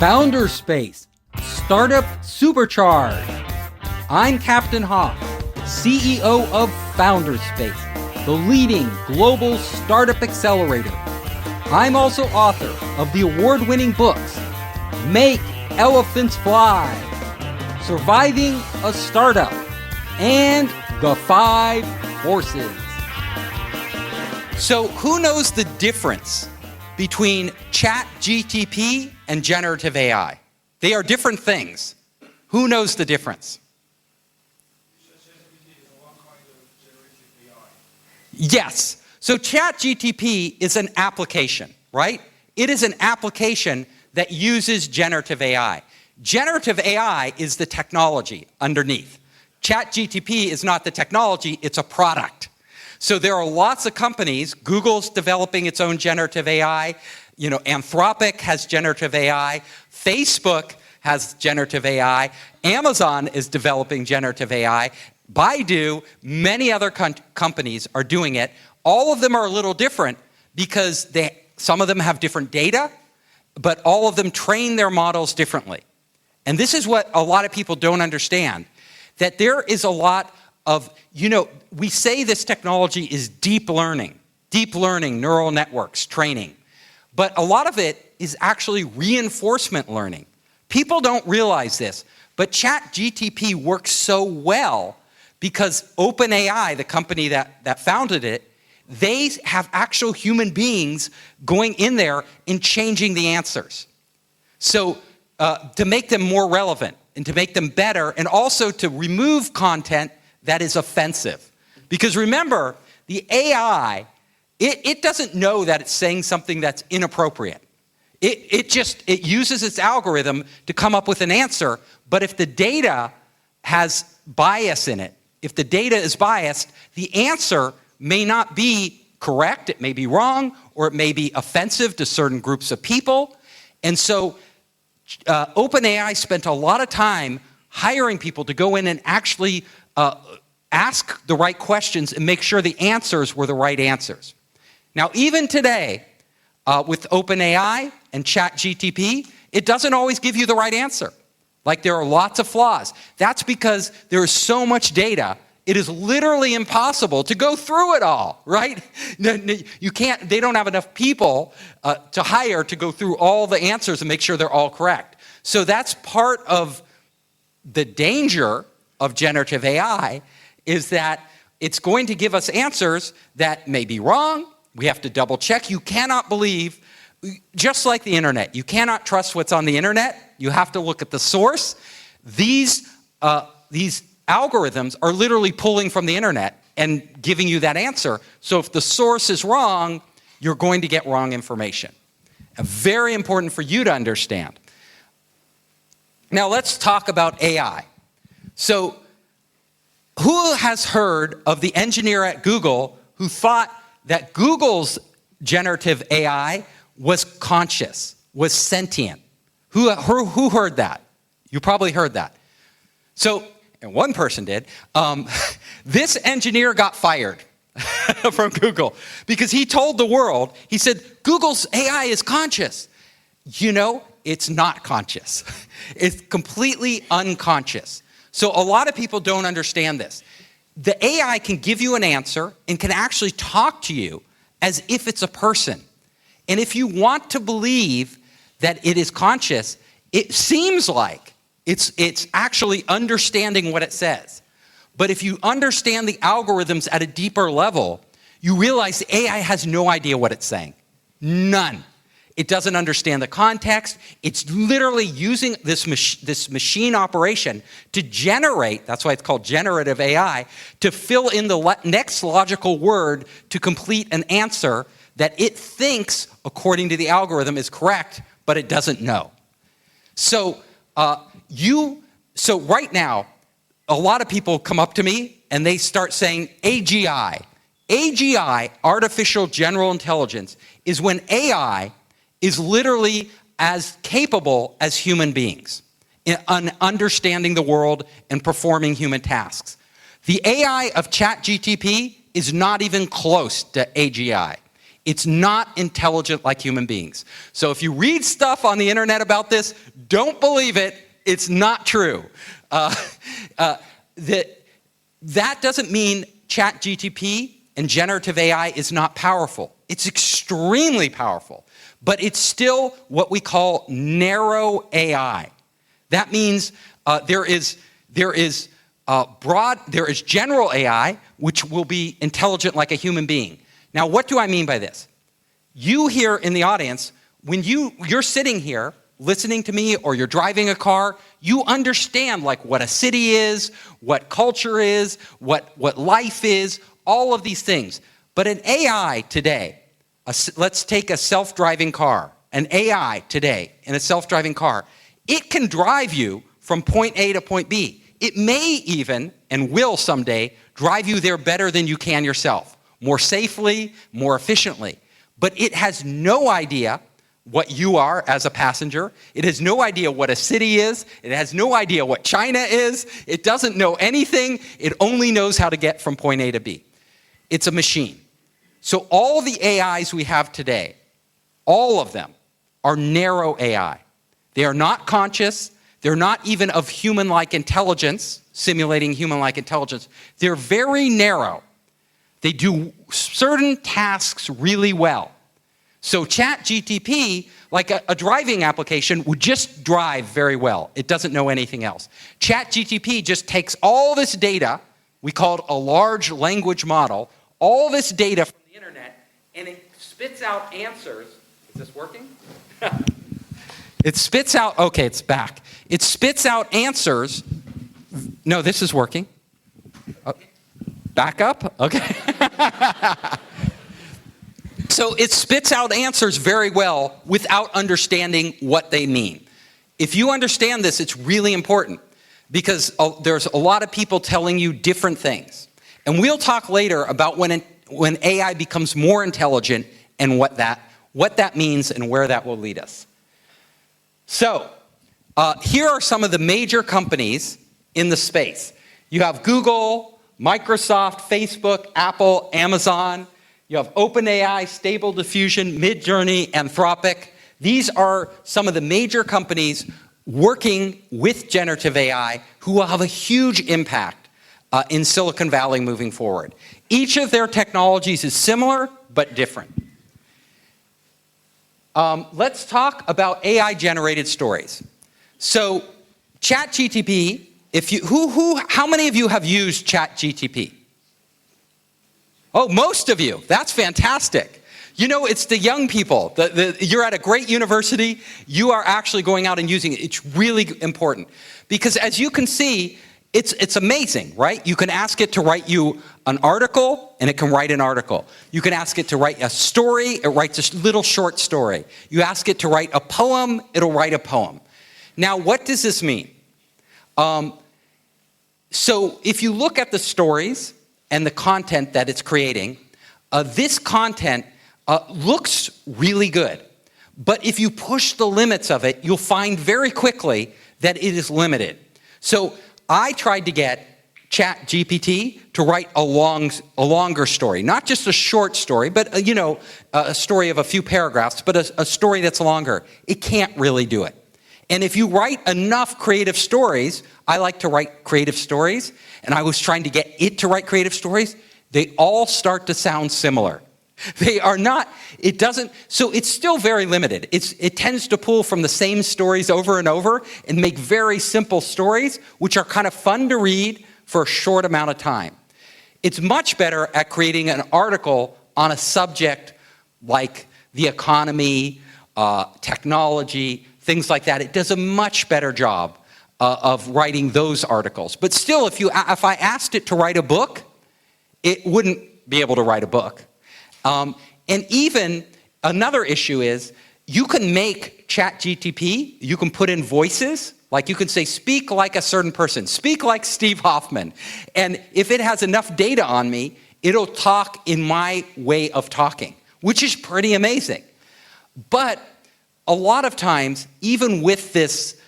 Founder Space, Startup Supercharged. I'm Captain Hoff, CEO of Founder Space, the leading global startup accelerator. I'm also author of the award-winning books, Make Elephants Fly, Surviving a Startup, and The 5 Forces. So who knows the difference between ChatGPT and generative AI? They are different things. Who knows the difference? Yes. So ChatGPT is an application, right? It is an application that uses generative AI. Generative AI is the technology underneath. ChatGPT is not the technology, it's a product. So there are lots of companies. Google's developing its own generative AI. Anthropic has generative AI. Facebook has generative AI. Amazon is developing generative AI. Baidu, many other companies are doing it. All of them are a little different because some of them have different data, but all of them train their models differently. And this is what a lot of people don't understand, that there is a lot of, we say this technology is deep learning, neural networks, training. But a lot of it is actually reinforcement learning. People don't realize this, but ChatGPT works so well because OpenAI, the company that founded it, they have actual human beings going in there and changing the answers. So to make them more relevant and to make them better, and also to remove content that is offensive. Because remember, the AI, it doesn't know that it's saying something that's inappropriate. It uses its algorithm to come up with an answer, but if the data has bias in it, if the data is biased, the answer may not be correct, it may be wrong, or it may be offensive to certain groups of people. And so OpenAI spent a lot of time hiring people to go in and actually ask the right questions and make sure the answers were the right answers. Now, even today, with OpenAI and ChatGPT, it doesn't always give you the right answer. Like, there are lots of flaws. That's because there is so much data, it is literally impossible to go through it all, right? You can't, they don't have enough people to hire to go through all the answers and make sure they're all correct. So that's part of the danger of generative AI, is that it's going to give us answers that may be wrong. We have to double check. You cannot believe, just like the internet, you cannot trust what's on the internet. You have to look at the source. These algorithms are literally pulling from the internet and giving you that answer. So if the source is wrong, you're going to get wrong information. Very important for you to understand. Now let's talk about AI. So who has heard of the engineer at Google who thought that Google's generative AI was conscious, was sentient? Who heard that? You probably heard that. So, and one person did. This engineer got fired from Google because he told the world, he said, Google's AI is conscious. It's not conscious. It's completely unconscious. So a lot of people don't understand this. The AI can give you an answer and can actually talk to you as if it's a person. And if you want to believe that it is conscious, it seems like it's actually understanding what it says. But if you understand the algorithms at a deeper level, you realize the AI has no idea what it's saying. None. It doesn't understand the context. It's literally using this machine operation to generate, that's why it's called generative AI, to fill in the next logical word to complete an answer that it thinks, according to the algorithm, is correct, but it doesn't know. So right now, a lot of people come up to me and they start saying AGI. AGI, artificial general intelligence, is when AI is literally as capable as human beings in understanding the world and performing human tasks. The AI of ChatGPT is not even close to AGI. It's not intelligent like human beings. So if you read stuff on the internet about this, don't believe it. It's not true. That doesn't mean ChatGPT and generative AI is not powerful. It's extremely powerful, but it's still what we call narrow AI. That means there is general AI, which will be intelligent like a human being. Now, what do I mean by this? You here in the audience, when you're sitting here listening to me or you're driving a car, you understand like what a city is, what culture is, what life is, all of these things. But an AI today, let's take a self-driving car, an AI today in a self-driving car, it can drive you from point A to point B. It may even, and will someday, drive you there better than you can yourself, more safely, more efficiently. But it has no idea what you are as a passenger. It has no idea what a city is. It has no idea what China is. It doesn't know anything. It only knows how to get from point A to B. It's a machine. So all the AIs we have today, all of them, are narrow AI. They are not conscious. They're not even of human-like intelligence, simulating human-like intelligence. They're very narrow. They do certain tasks really well. So ChatGPT, like a driving application, would just drive very well. It doesn't know anything else. ChatGPT just takes all this data, we call it a large language model, all this data from the internet, and it spits out answers. Is this working? It spits out, okay, it's back. It spits out answers. No, this is working. Back up? Okay. So it spits out answers very well without understanding what they mean. If you understand this, it's really important because there's a lot of people telling you different things. And we'll talk later about when AI becomes more intelligent and what that means and where that will lead us. So here are some of the major companies in the space. You have Google, Microsoft, Facebook, Apple, Amazon. You have OpenAI, Stable Diffusion, Midjourney, Anthropic. These are some of the major companies working with generative AI who will have a huge impact in Silicon Valley moving forward. Each of their technologies is similar but different. Let's talk about AI-generated stories. So ChatGPT, how many of you have used ChatGPT? Oh, most of you. That's fantastic. You know, it's the young people. You're at a great university. You are actually going out and using it. It's really important because as you can see, it's amazing, right? You can ask it to write you an article, and it can write an article. You can ask it to write a story, it writes a little short story. You ask it to write a poem, it'll write a poem. Now, what does this mean? So if you look at the stories and the content that it's creating, this content looks really good. But if you push the limits of it, you'll find very quickly that it is limited. So I tried to get ChatGPT to write a longer story, not just a short story, but a story of a few paragraphs, but a story that's longer. It can't really do it. And if you write enough creative stories, I like to write creative stories, and I was trying to get it to write creative stories, they all start to sound similar. They are not, it doesn't, so it's still very limited. It tends to pull from the same stories over and over and make very simple stories, which are kind of fun to read for a short amount of time. It's much better at creating an article on a subject like the economy, technology, things like that. It does a much better job of writing those articles. But still, if I asked it to write a book, it wouldn't be able to write a book. And even another issue is you can make ChatGPT, you can put in voices, like you can say, speak like a certain person, speak like Steve Hoffman. And if it has enough data on me, it'll talk in my way of talking, which is pretty amazing. But a lot of times, even with this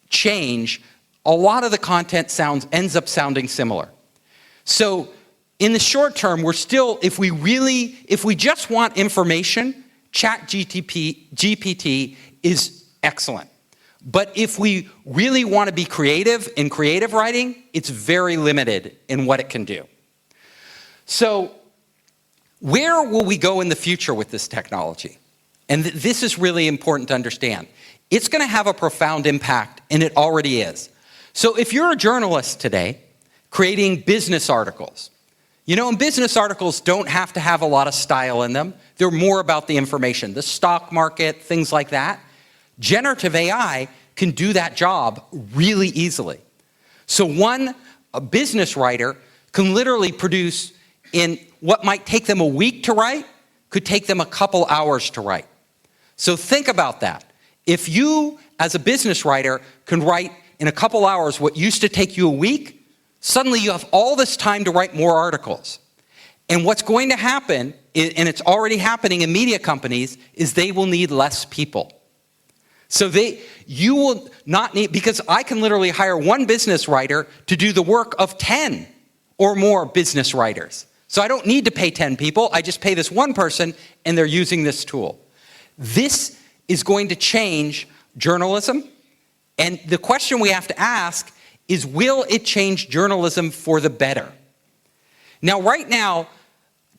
change, a lot of the content ends up sounding similar. So in the short term, we're still, if we just want information, GPT is excellent. But if we really want to be creative in creative writing, it's very limited in what it can do. So where will we go in the future with this technology? And this is really important to understand. It's going to have a profound impact, and it already is. So if you're a journalist today creating business articles, and business articles don't have to have a lot of style in them. They're more about the information, the stock market, things like that. Generative AI can do that job really easily. So a business writer can literally produce in what might take them a week to write, could take them a couple hours to write. So think about that. If you, as a business writer, can write in a couple hours what used to take you a week, suddenly you have all this time to write more articles. And what's going to happen, and it's already happening in media companies, is they will need less people. So you will not need, because I can literally hire one business writer to do the work of 10 or more business writers. So I don't need to pay 10 people, I just pay this one person and they're using this tool. This is going to change journalism, and the question we have to ask is, will it change journalism for the better? Now, right now,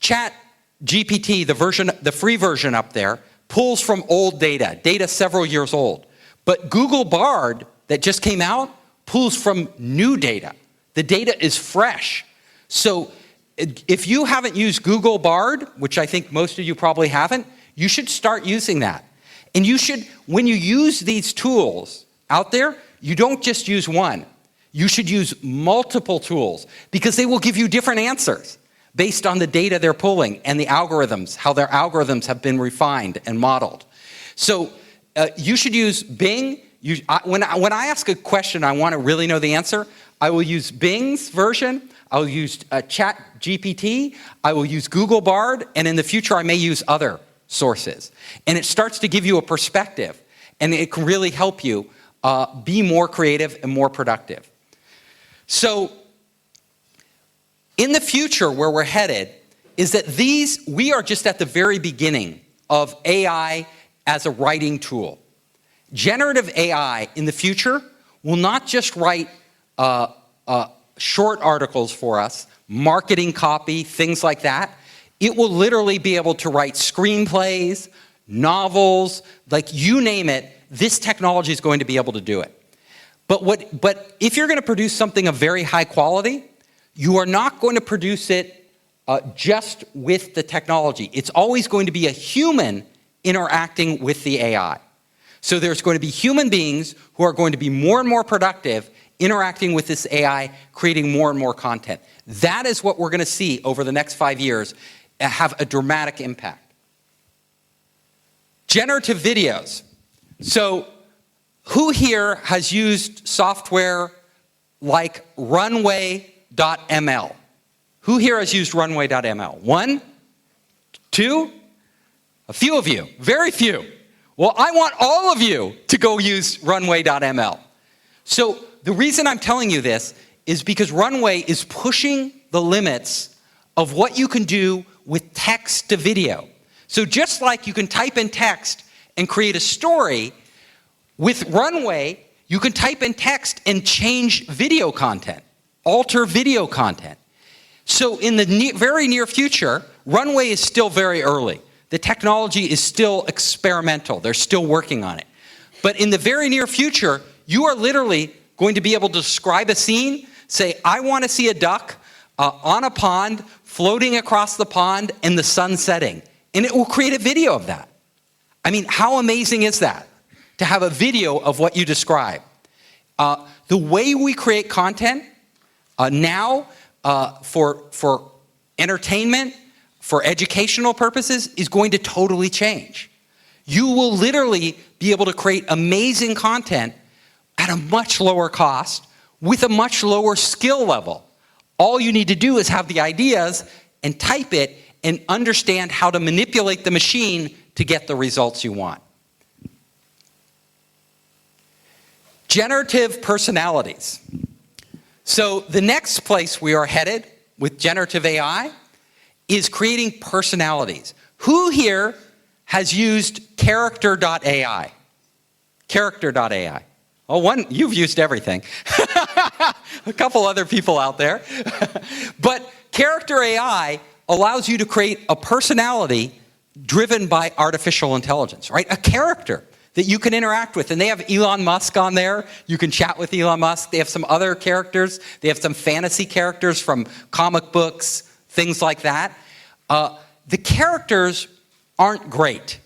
ChatGPT, the free version up there, pulls from old data several years old. But Google Bard, that just came out, pulls from new data. The data is fresh. So if you haven't used Google Bard, which I think most of you probably haven't, you should start using that. And you should, when you use these tools out there, you don't just use one. You should use multiple tools, because they will give you different answers based on the data they're pulling and the algorithms, how their algorithms have been refined and modeled. So you should use Bing. When I ask a question, I want to really know the answer, I will use Bing's version, I will use ChatGPT, I will use Google Bard, and in the future I may use other sources. And it starts to give you a perspective, and it can really help you be more creative and more productive. So in the future, where we're headed is that we are just at the very beginning of AI as a writing tool. Generative AI in the future will not just write short articles for us, marketing copy, things like that. It will literally be able to write screenplays, novels, like you name it, this technology is going to be able to do it. But if you're going to produce something of very high quality, you are not going to produce it just with the technology. It's always going to be a human interacting with the AI. So there's going to be human beings who are going to be more and more productive interacting with this AI, creating more and more content. That is what we're going to see over the next 5 years have a dramatic impact. Generative videos. So who here has used software like runway.ml? Who here has used runway.ml? 1? 2? A few of you. Very few. Well, I want all of you to go use runway.ml. So the reason I'm telling you this is because Runway is pushing the limits of what you can do with text to video. So just like you can type in text and create a story, with Runway, you can type in text and change video content, alter video content. So in the very near future, Runway is still very early. The technology is still experimental. They're still working on it. But in the very near future, you are literally going to be able to describe a scene, say, I want to see a duck on a pond, floating across the pond, and the sun setting. And it will create a video of that. I mean, how amazing is that? To have a video of what you describe. The way we create content now for entertainment, for educational purposes, is going to totally change. You will literally be able to create amazing content at a much lower cost with a much lower skill level. All you need to do is have the ideas and type it and understand how to manipulate the machine to get the results you want. Generative personalities. So the next place we are headed with generative AI is creating personalities. Who here has used character.ai? Character.ai. Oh, you've used everything. A couple other people out there. But character AI allows you to create a personality driven by artificial intelligence, right? A character that you can interact with. And they have Elon Musk on there. You can chat with Elon Musk. They have some other characters. They have some fantasy characters from comic books, things like that. The characters aren't great.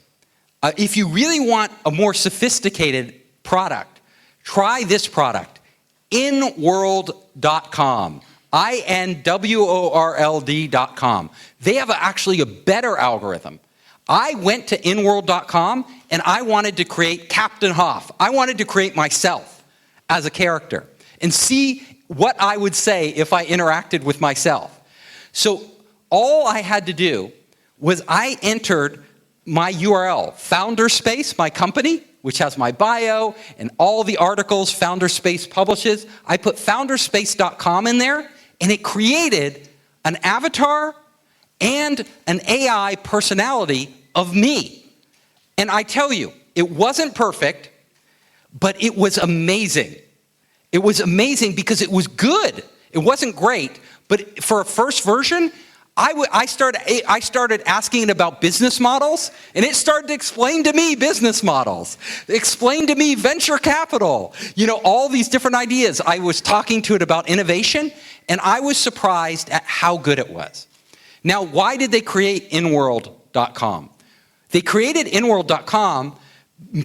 If you really want a more sophisticated product, try this product, inworld.com. INWORLD.com. They have actually a better algorithm. I went to inworld.com and I wanted to create Captain Hoff. I wanted to create myself as a character and see what I would say if I interacted with myself. So all I had to do was I entered my URL, Founderspace, my company, which has my bio and all the articles Founderspace publishes. I put founderspace.com in there, and it created an avatar and an AI personality of me. And I tell you, it wasn't perfect, but it was amazing. It was amazing because it was good. It wasn't great, but for a first version, I started asking it about business models, and it started to explain to me business models, explain to me venture capital, all these different ideas. I was talking to it about innovation, and I was surprised at how good it was. Now, why did they create inworld.com? They created inworld.com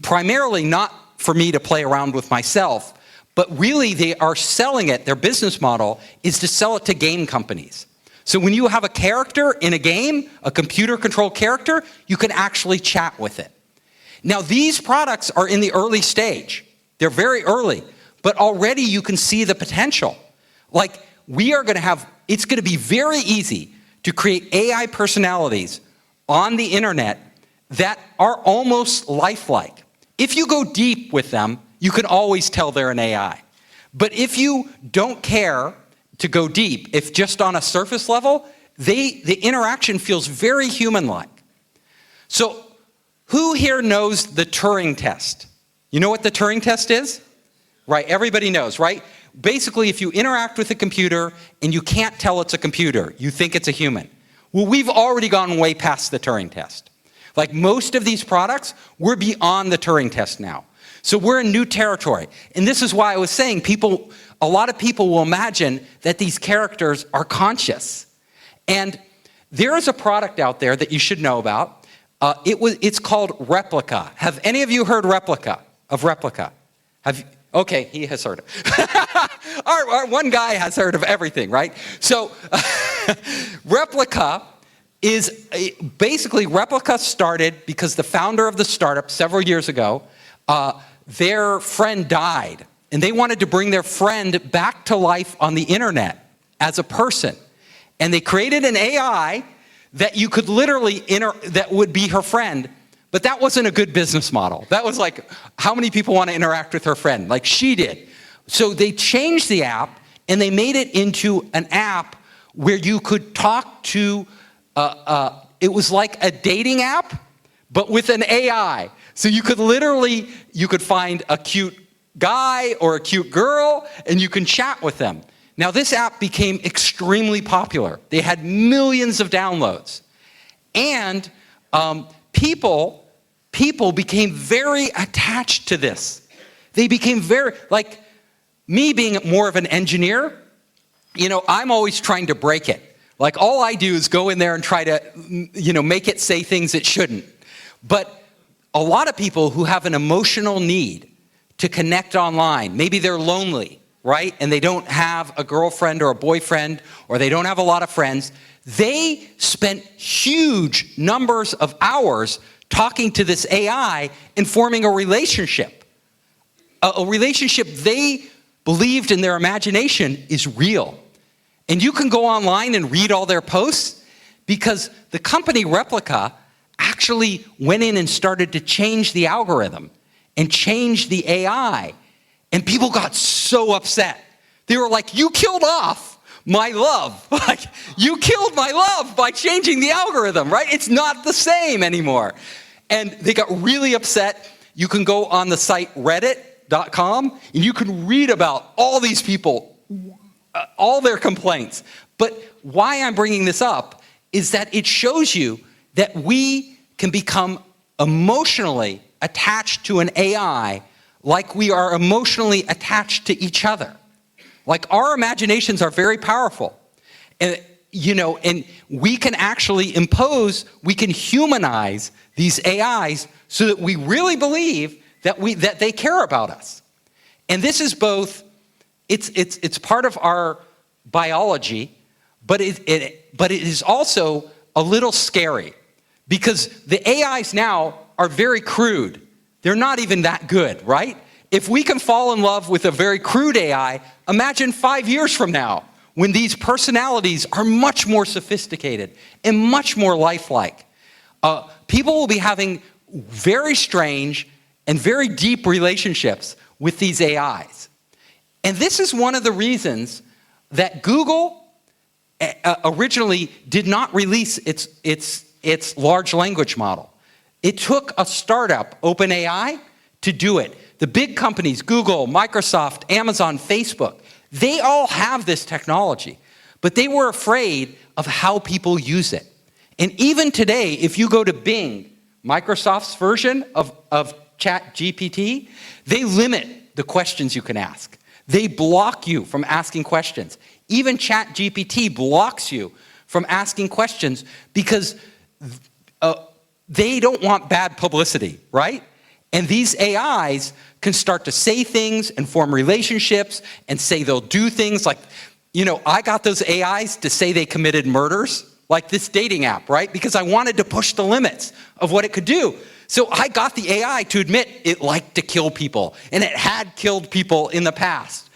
primarily not for me to play around with myself, but really they are selling it. Their business model is to sell it to game companies. So when you have a character in a game, a computer-controlled character, you can actually chat with it. Now, these products are in the early stage. They're very early, but already you can see the potential. Like, it's going to be very easy to create AI personalities on the internet that are almost lifelike. If you go deep with them, you can always tell they're an AI. But if you don't care to go deep, if just on a surface level, the interaction feels very human-like. So who here knows the Turing test? You know what the Turing test is? Right, everybody knows, right? Basically, if you interact with a computer and you can't tell it's a computer, you think it's a human. Well, we've already gone way past the Turing test. Like most of these products, we're beyond the Turing test now. So we're in new territory. And this is why I was saying a lot of people will imagine that these characters are conscious. And there is a product out there that you should know about. It's called Replica. Have any of you heard of Replica? Okay, he has heard it. Our one guy has heard of everything, right? So Replica is basically Replica started because the founder of the startup several years ago, their friend died. And they wanted to bring their friend back to life on the internet as a person. And they created an AI that you could literally that would be her friend. But that wasn't a good business model. That was like, how many people want to interact with her friend? Like she did. So they changed the app and they made it into an app where you could talk to, it was like a dating app, but with an AI. So you could find a cute guy or a cute girl and you can chat with them. Now this app became extremely popular. They had millions of downloads. And people became very attached to this. They became like me being more of an engineer, I'm always trying to break it. Like all I do is go in there and try to, make it say things it shouldn't. But a lot of people who have an emotional need to connect online, maybe they're lonely, right? And they don't have a girlfriend or a boyfriend, or they don't have a lot of friends. They spent huge numbers of hours talking to this AI and forming a relationship. A relationship they believed in their imagination is real. And you can go online and read all their posts because the company Replica actually went in and started to change the algorithm and change the AI. And people got so upset. They were like, you killed off my love. Like, you killed my love by changing the algorithm, right? It's not the same anymore. And they got really upset. You can go on the site reddit.com and you can read about all these people, all their complaints. But why I'm bringing this up is that it shows you that we can become emotionally attached to an AI like we are emotionally attached to each other. Like, our imaginations are very powerful. And, and we can actually we can humanize these AIs so that we really believe that they care about us. And this is both, it's part of our biology, but it is also a little scary, because the AIs now are very crude. They're not even that good, right? If we can fall in love with a very crude AI, imagine 5 years from now when these personalities are much more sophisticated and much more lifelike. People will be having very strange and very deep relationships with these AIs. And this is one of the reasons that Google originally did not release its large language model. It took a startup, OpenAI, to do it. The big companies, Google, Microsoft, Amazon, Facebook, they all have this technology, but they were afraid of how people use it. And even today, if you go to Bing, Microsoft's version of ChatGPT, they limit the questions you can ask. They block you from asking questions. Even ChatGPT blocks you from asking questions because they don't want bad publicity, right? And these AIs can start to say things and form relationships and say they'll do things like, I got those AIs to say they committed murders, like this dating app, right? Because I wanted to push the limits of what it could do. So I got the AI to admit it liked to kill people, and it had killed people in the past.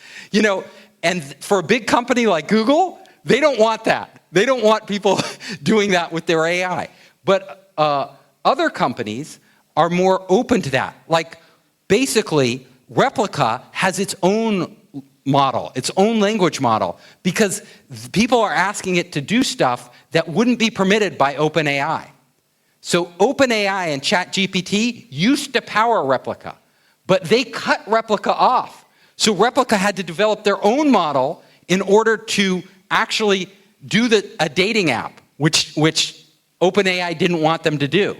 And for a big company like Google, they don't want that. They don't want people doing that with their AI. But other companies are more open to that. Like, basically, Replica has its own model, its own language model, because people are asking it to do stuff that wouldn't be permitted by OpenAI. So OpenAI and ChatGPT used to power Replica, but they cut Replica off. So Replica had to develop their own model in order to actually do a dating app, which OpenAI didn't want them to do.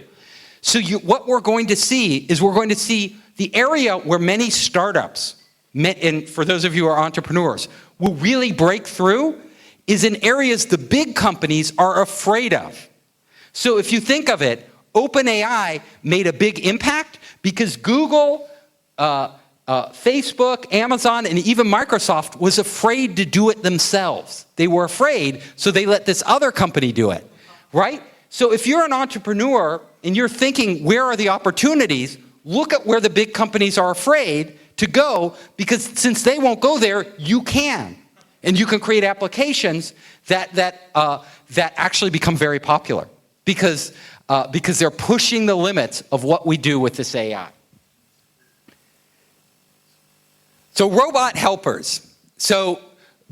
So what we're going to see is the area where many startups, and for those of you who are entrepreneurs, will really break through is in areas the big companies are afraid of. So if you think of it, OpenAI made a big impact because Google, Facebook, Amazon, and even Microsoft was afraid to do it themselves. They were afraid, so they let this other company do it, right? So if you're an entrepreneur and you're thinking, where are the opportunities? Look at where the big companies are afraid to go, because since they won't go there, you can. And you can create applications that actually become very popular because they're pushing the limits of what we do with this AI. So robot helpers. So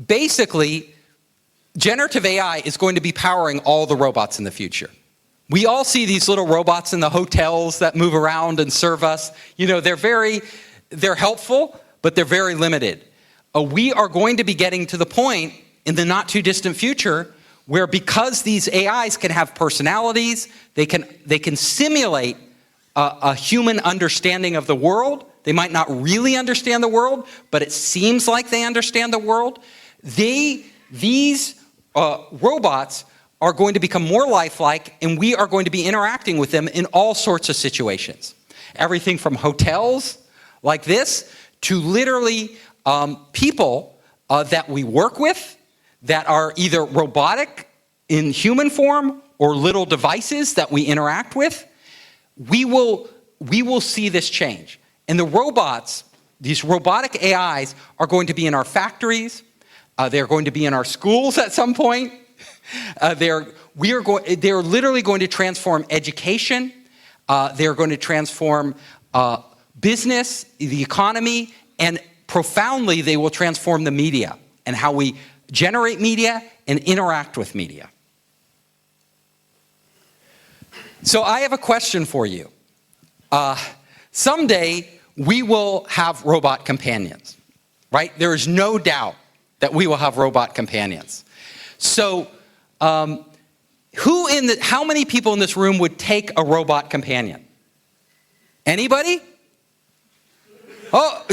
basically, generative AI is going to be powering all the robots in the future. We all see these little robots in the hotels that move around and serve us. They're helpful, but they're very limited. We are going to be getting to the point in the not too distant future where, because these AIs can have personalities, they can simulate a human understanding of the world. They might not really understand the world, but it seems like they understand the world. These robots are going to become more lifelike, and we are going to be interacting with them in all sorts of situations. Everything from hotels like this to literally people that we work with that are either robotic in human form or little devices that we interact with. We will see this change. And the robots, these robotic AIs, are going to be in our factories. They're going to be in our schools at some point. They're literally going to transform education. They're going to transform business, the economy, and profoundly they will transform the media and how we generate media, and interact with media. So I have a question for you. Someday we will have robot companions, right? There is no doubt that we will have robot companions. So how many people in this room would take a robot companion? Anybody? Oh,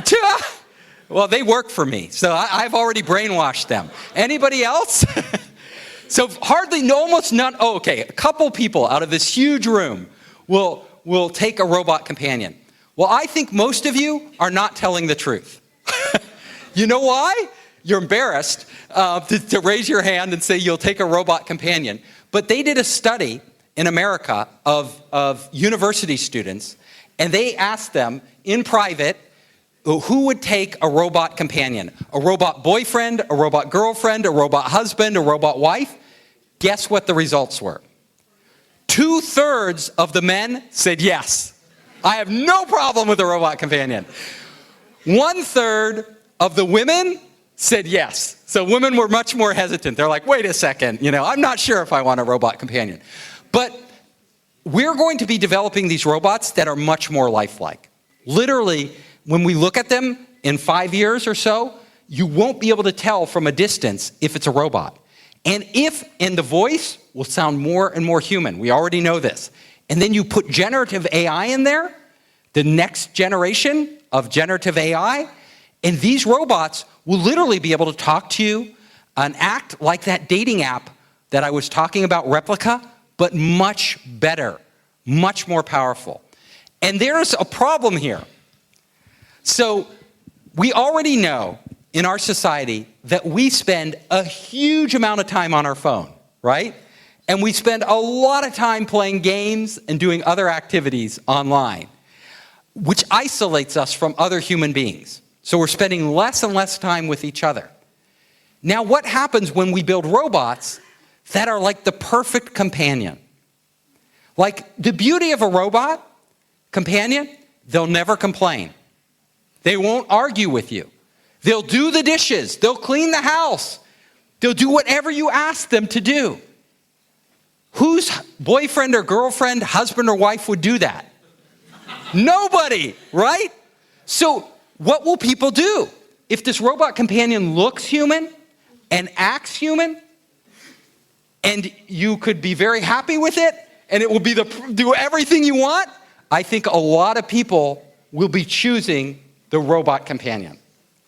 well, they work for me, so I've already brainwashed them. Anybody else? So almost none. Oh, okay, a couple people out of this huge room will take a robot companion. Well, I think most of you are not telling the truth. You know why? You're embarrassed to raise your hand and say you'll take a robot companion. But they did a study in America of university students, and they asked them in private, who would take a robot companion? A robot boyfriend, a robot girlfriend, a robot husband, a robot wife? Guess what the results were? 2/3 of the men said yes. I have no problem with a robot companion. 1/3 of the women said yes. So women were much more hesitant. They're like, wait a second, I'm not sure if I want a robot companion. But we're going to be developing these robots that are much more lifelike. Literally, when we look at them in 5 years or so, you won't be able to tell from a distance if it's a robot. And the voice will sound more and more human. We already know this. And then you put generative AI in there, the next generation of generative AI, and these robots will literally be able to talk to you and act like that dating app that I was talking about, Replica, but much better, much more powerful. And there's a problem here. So we already know in our society that we spend a huge amount of time on our phone, right? And we spend a lot of time playing games and doing other activities online, which isolates us from other human beings. So we're spending less and less time with each other. Now, what happens when we build robots that are like the perfect companion? Like, the beauty of a robot companion, they'll never complain. They won't argue with you. They'll do the dishes. They'll clean the house. They'll do whatever you ask them to do. Whose boyfriend or girlfriend, husband or wife would do that? Nobody, right? So what will people do? If this robot companion looks human and acts human, and you could be very happy with it, and it will be do everything you want, I think a lot of people will be choosing the robot companion.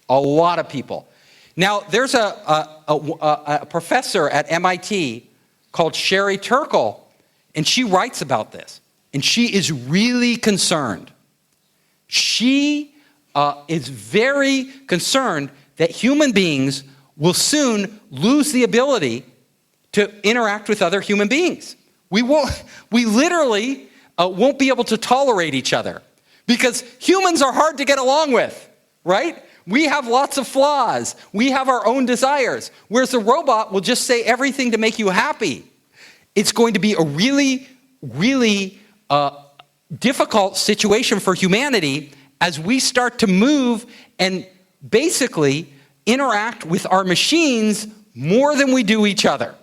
A lot of people. Now, there's a professor at MIT called Sherry Turkle, and she writes about this, and she is really concerned. She is very concerned that human beings will soon lose the ability to interact with other human beings. We literally won't be able to tolerate each other because humans are hard to get along with, right? We have lots of flaws. We have our own desires. Whereas a robot will just say everything to make you happy. It's going to be a really, really difficult situation for humanity as we start to move and basically interact with our machines more than we do each other.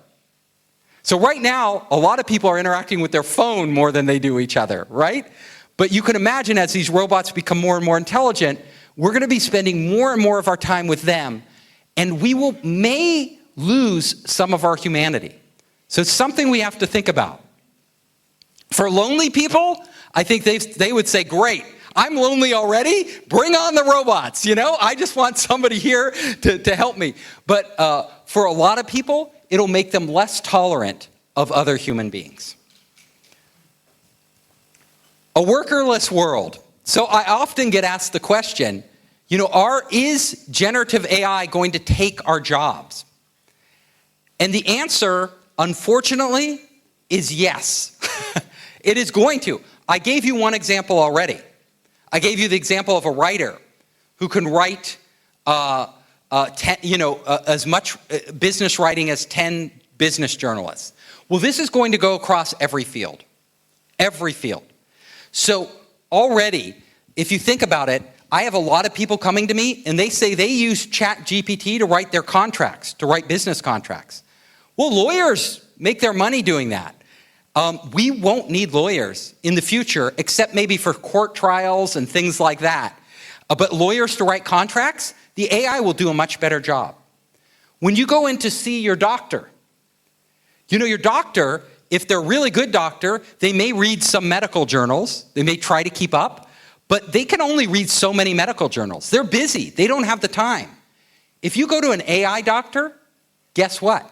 So right now, a lot of people are interacting with their phone more than they do each other, right? But you can imagine as these robots become more and more intelligent, we're going to be spending more and more of our time with them, and we may lose some of our humanity. So it's something we have to think about. For lonely people, I think they would say, great, I'm lonely already, bring on the robots, I just want somebody here to help me. But for a lot of people, it'll make them less tolerant of other human beings. A workerless world. So I often get asked the question, is generative AI going to take our jobs? And the answer, unfortunately, is yes. It is going to. I gave you one example already. I gave you the example of a writer who can write as much business writing as 10 business journalists. Well, this is going to go across every field. Every field. So already, if you think about it, I have a lot of people coming to me, and they say they use ChatGPT to write their contracts, to write business contracts. Well, lawyers make their money doing that. We won't need lawyers in the future, except maybe for court trials and things like that. But lawyers to write contracts, the AI will do a much better job. When you go in to see your doctor, your doctor, if they're a really good doctor, they may read some medical journals. They may try to keep up, but they can only read so many medical journals. They're busy. They don't have the time. If you go to an AI doctor, guess what?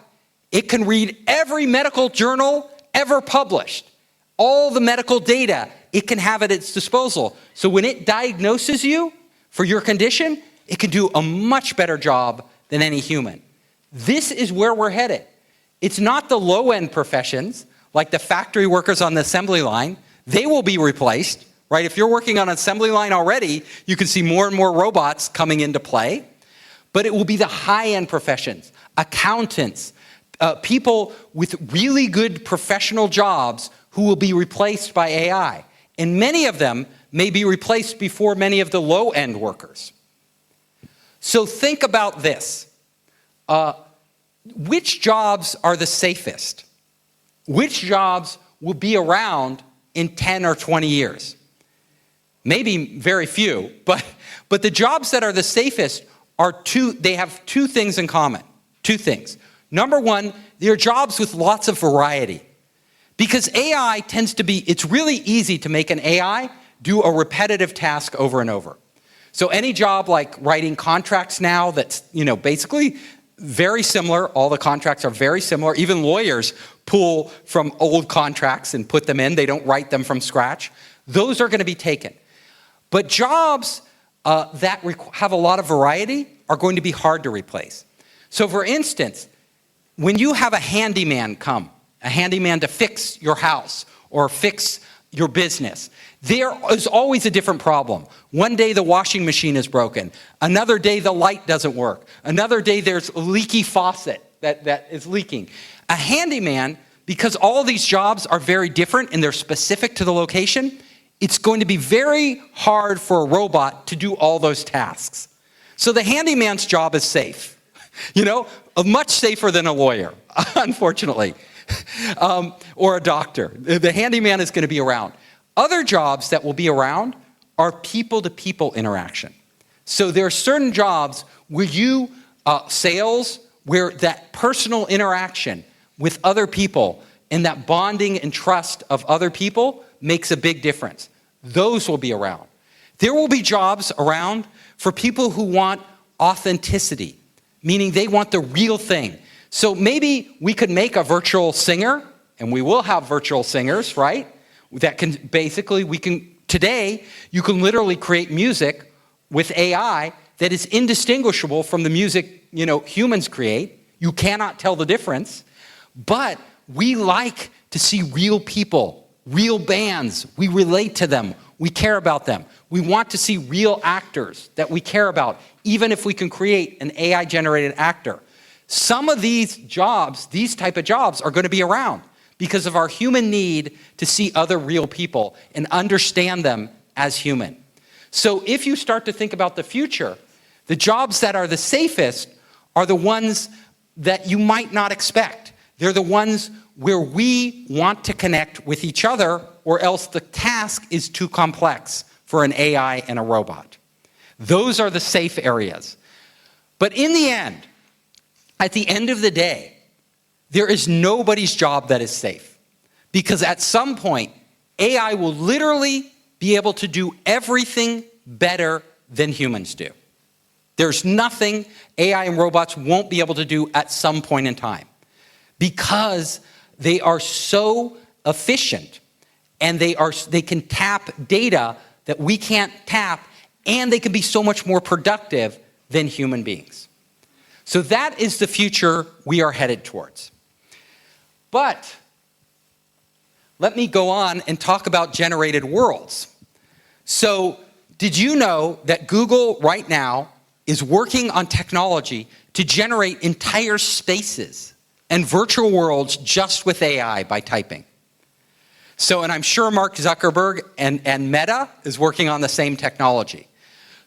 It can read every medical journal ever published. All the medical data it can have at its disposal. So when it diagnoses you for your condition, it can do a much better job than any human. This is where we're headed. It's not the low-end professions, like the factory workers on the assembly line. They will be replaced, right? If you're working on an assembly line already, you can see more and more robots coming into play. But it will be the high-end professions, accountants, people with really good professional jobs who will be replaced by AI. And many of them may be replaced before many of the low-end workers. So think about this. Which jobs are the safest? Which jobs will be around in 10 or 20 years? Maybe very few, but the jobs that are the safest they have two things in common. Two things. Number one, they're jobs with lots of variety. Because AI tends to be, it's really easy to make an AI do a repetitive task over and over. So any job like writing contracts now that's, basically very similar, all the contracts are very similar. Even lawyers pull from old contracts and put them in. They don't write them from scratch. Those are going to be taken. But jobs that have a lot of variety are going to be hard to replace. So for instance, when you have a handyman come, a handyman to fix your house or fix your business, there is always a different problem. One day the washing machine is broken. Another day the light doesn't work. Another day there's a leaky faucet that is leaking. A handyman, because all these jobs are very different and they're specific to the location, it's going to be very hard for a robot to do all those tasks. So the handyman's job is safe. Much safer than a lawyer, unfortunately, or a doctor. The handyman is going to be around. Other jobs that will be around are people-to-people interaction. So there are certain jobs where sales, where that personal interaction with other people and that bonding and trust of other people makes a big difference. Those will be around. There will be jobs around for people who want authenticity, meaning they want the real thing. So maybe we could make a virtual singer, and we will have virtual singers, right? That can today, you can literally create music with AI that is indistinguishable from the music, humans create. You cannot tell the difference. But we like to see real people, real bands. We relate to them. We care about them. We want to see real actors that we care about, even if we can create an AI-generated actor. Some of these jobs, these type of jobs, are going to be around because of our human need to see other real people and understand them as human. So if you start to think about the future, the jobs that are the safest are the ones that you might not expect. They're the ones where we want to connect with each other, or else the task is too complex for an AI and a robot. Those are the safe areas. But in the end, at the end of the day, there is nobody's job that is safe. Because at some point, AI will literally be able to do everything better than humans do. There's nothing AI and robots won't be able to do at some point in time, because they are so efficient and they can tap data that we can't tap, and they can be so much more productive than human beings. So that is the future we are headed towards. But let me go on and talk about generated worlds. So did you know that Google right now is working on technology to generate entire spaces and virtual worlds just with AI by typing? So, and I'm sure Mark Zuckerberg and Meta is working on the same technology.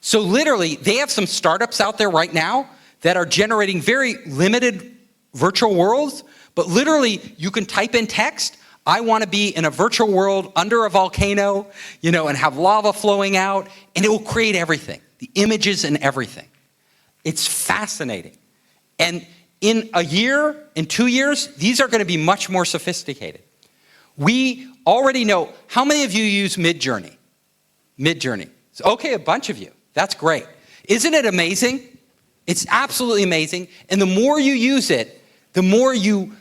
So literally, they have some startups out there right now that are generating very limited virtual worlds, but literally you can type in text, I want to be in a virtual world under a volcano, and have lava flowing out, and it will create everything, the images and everything. It's fascinating. And in a year, in 2 years, these are going to be much more sophisticated. We already know, how many of you use Midjourney? Midjourney. Okay, a bunch of you. That's great. Isn't it amazing? It's absolutely amazing. And the more you use it, the more you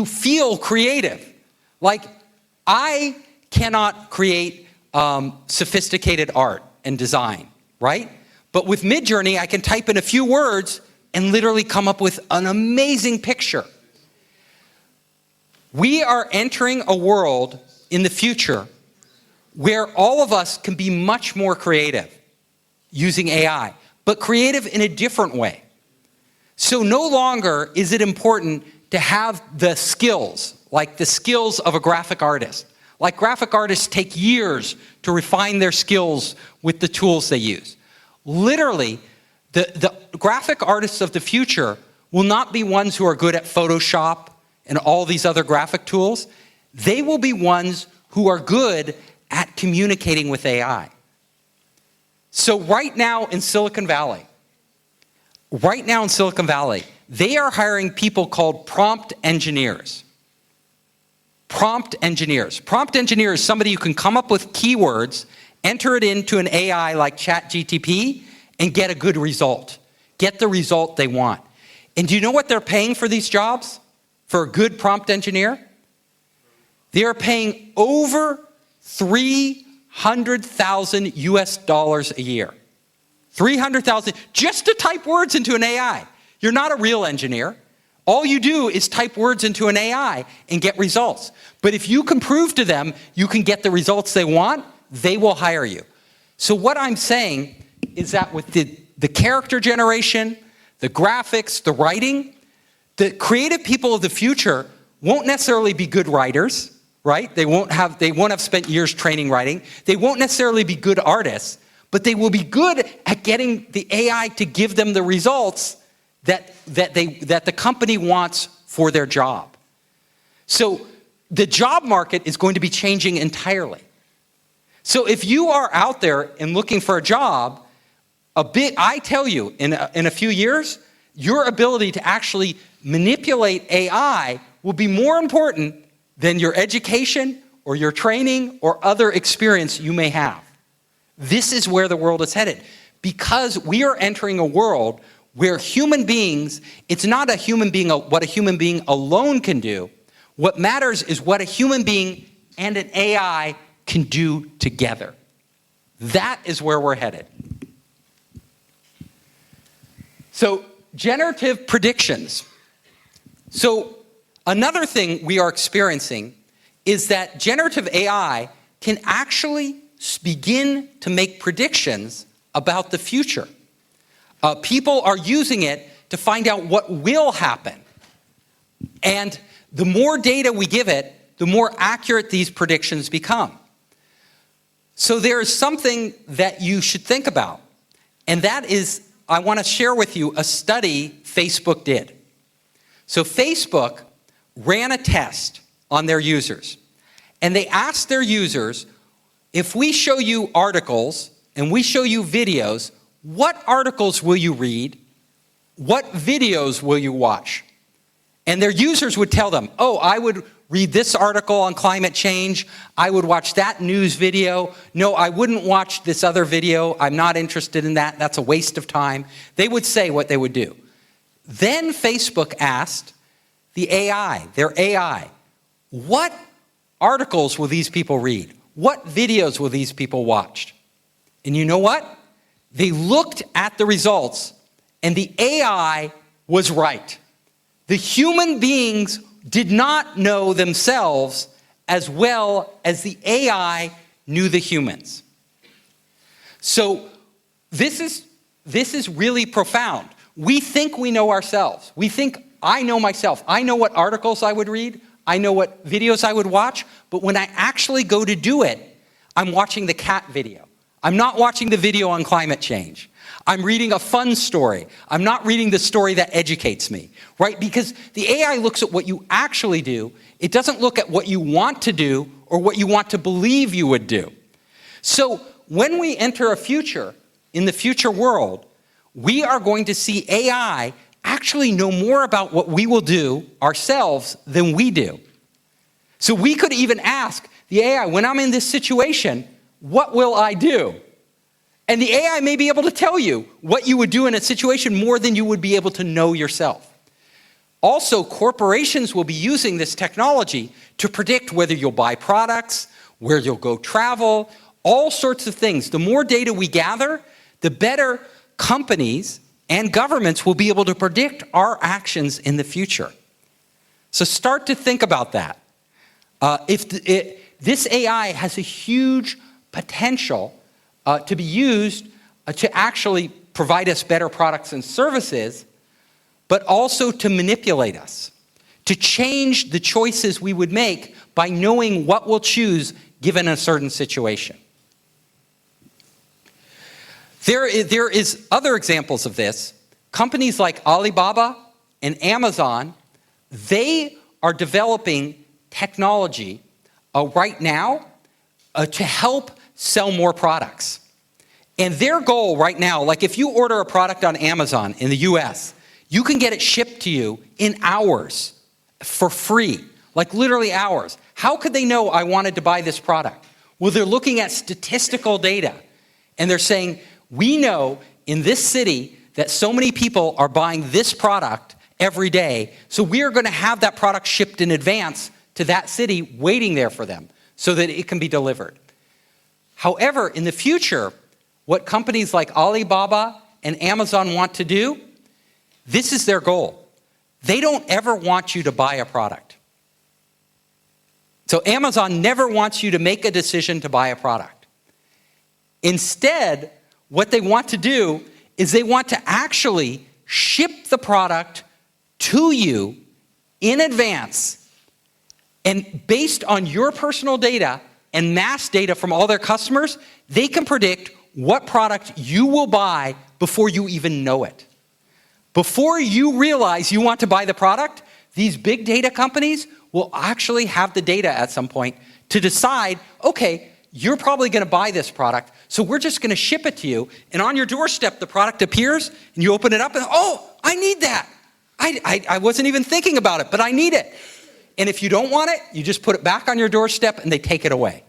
feel creative. Like, I cannot create sophisticated art and design, right? But with Midjourney, I can type in a few words and literally come up with an amazing picture. We are entering a world in the future where all of us can be much more creative using AI, but creative in a different way. So no longer is it important to have the skills, like the skills of a graphic artist. Like, graphic artists take years to refine their skills with the tools they use. Literally, the graphic artists of the future will not be ones who are good at Photoshop and all these other graphic tools. They will be ones who are good at communicating with AI. So right now in Silicon Valley, they are hiring people called prompt engineers. Prompt engineers. Prompt engineer is somebody who can come up with keywords, enter it into an AI like ChatGPT, and get a good result. Get the result they want. And do you know what they're paying for these jobs? For a good prompt engineer? They are paying over $300,000 US a year. 300,000 just to type words into an AI. You're not a real engineer. All you do is type words into an AI and get results. But if you can prove to them you can get the results they want, they will hire you. So what I'm saying is that with the character generation, the graphics, the writing, the creative people of the future won't necessarily be good writers, right? They won't have spent years training writing. They won't necessarily be good artists, but they will be good at getting the AI to give them the results that the company wants for their job. So the job market is going to be changing entirely. So if you are out there and looking for a job, I tell you, in a few years, your ability to actually manipulate AI will be more important than your education or your training or other experience you may have. This is where the world is headed, because we are entering a world where human beings, it's not what a human being alone can do. What matters is what a human being and an AI can do together. That is where we're headed. So, generative predictions. So, another thing we are experiencing is that generative AI can actually begin to make predictions about the future. People are using it to find out what will happen. And the more data we give it, the more accurate these predictions become. So there is something that you should think about. And that is, I want to share with you a study Facebook did. So Facebook ran a test on their users. And they asked their users, if we show you articles and we show you videos, what articles will you read? What videos will you watch? And their users would tell them, oh, I would read this article on climate change. I would watch that news video. No, I wouldn't watch this other video. I'm not interested in that. That's a waste of time. They would say what they would do. Then Facebook asked the AI, their AI, what articles will these people read? What videos will these people watch? And you know what? They looked at the results, and the AI was right. The human beings did not know themselves as well as the AI knew the humans. So this is really profound. We think we know ourselves. We think, I know myself. I know what articles I would read. I know what videos I would watch. But when I actually go to do it, I'm watching the cat video. I'm not watching the video on climate change. I'm reading a fun story. I'm not reading the story that educates me, right? Because the AI looks at what you actually do. It doesn't look at what you want to do or what you want to believe you would do. So when we enter a future, in the future world, we are going to see AI actually know more about what we will do ourselves than we do. So we could even ask the AI, when I'm in this situation, what will I do? And the AI may be able to tell you what you would do in a situation more than you would be able to know yourself. Also, corporations will be using this technology to predict whether you'll buy products, where you'll go travel, all sorts of things. The more data we gather, the better companies and governments will be able to predict our actions in the future. So start to think about that. This AI has a huge potential to be used to actually provide us better products and services, but also to manipulate us, to change the choices we would make by knowing what we'll choose given a certain situation. There is other examples of this. Companies like Alibaba and Amazon, they are developing technology right now to help sell more products. And their goal right now, like if you order a product on Amazon in the US, you can get it shipped to you in hours for free, like literally hours. How could they know I wanted to buy this product? Well, they're looking at statistical data and they're saying, we know in this city that so many people are buying this product every day, so we are going to have that product shipped in advance to that city waiting there for them so that it can be delivered. However, in the future, what companies like Alibaba and Amazon want to do, this is their goal. They don't ever want you to buy a product. So Amazon never wants you to make a decision to buy a product. Instead, what they want to do is they want to actually ship the product to you in advance. And based on your personal data and mass data from all their customers, they can predict what product you will buy before you even know it. Before you realize you want to buy the product, these big data companies will actually have the data at some point to decide, okay, you're probably going to buy this product, so we're just going to ship it to you, and on your doorstep the product appears, and you open it up, and oh, I need that. I wasn't even thinking about it, but I need it. And if you don't want it, you just put it back on your doorstep, and they take it away.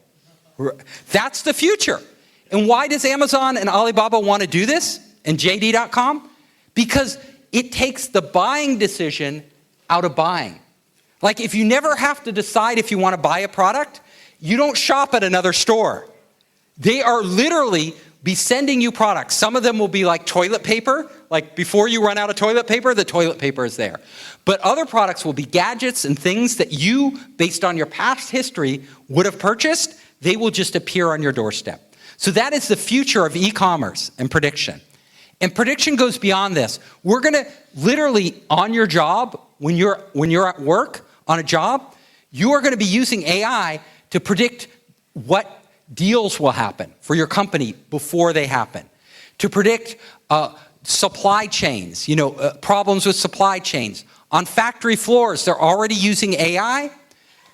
That's the future. And why does Amazon and Alibaba want to do this, and JD.com? Because it takes the buying decision out of buying. Like if you never have to decide if you want to buy a product, you don't shop at another store. They are literally be sending you products. Some of them will be like toilet paper, like before you run out of toilet paper, the toilet paper is there. But other products will be gadgets and things that you, based on your past history, would have purchased. They will just appear on your doorstep. So that is the future of e-commerce and prediction. And prediction goes beyond this. We're going to literally, on your job, when you're at work on a job, you are going to be using AI to predict what deals will happen for your company before they happen, to predict supply chains, problems with supply chains. On factory floors, they're already using AI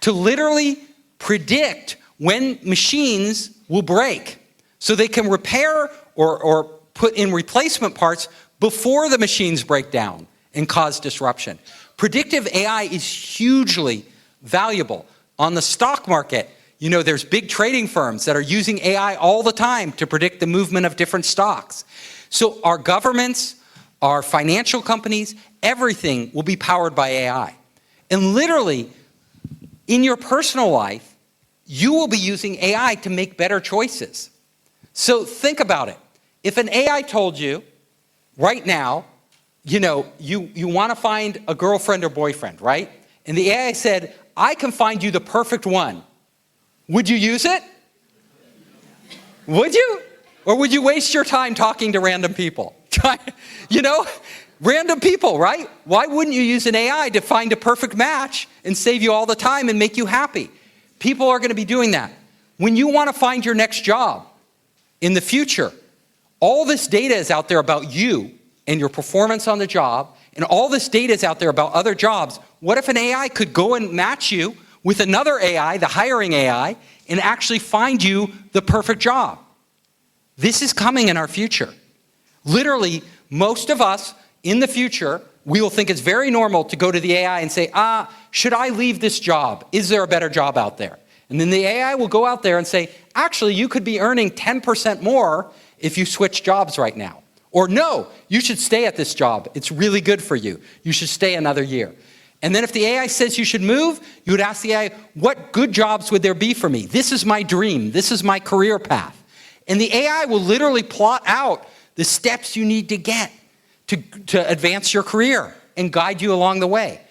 to literally predict when machines will break so they can repair or put in replacement parts before the machines break down and cause disruption. Predictive AI is hugely valuable. On the stock market, there's big trading firms that are using AI all the time to predict the movement of different stocks. So our governments, our financial companies, everything will be powered by AI. And literally, in your personal life, you will be using AI to make better choices. So think about it. If an AI told you right now, you want to find a girlfriend or boyfriend, right? And the AI said, I can find you the perfect one. Would you use it? Would you? Or would you waste your time talking to random people? Random people, right? Why wouldn't you use an AI to find a perfect match and save you all the time and make you happy? People are going to be doing that. When you want to find your next job, in the future, all this data is out there about you and your performance on the job, and all this data is out there about other jobs. What if an AI could go and match you with another AI, the hiring AI, and actually find you the perfect job? This is coming in our future. Literally, most of us in the future, we will think it's very normal to go to the AI and say, should I leave this job? Is there a better job out there? And then the AI will go out there and say, actually, you could be earning 10% more if you switch jobs right now. Or no, you should stay at this job. It's really good for you. You should stay another year. And then if the AI says you should move, you would ask the AI, what good jobs would there be for me? This is my dream. This is my career path. And the AI will literally plot out the steps you need to get to advance your career and guide you along the way.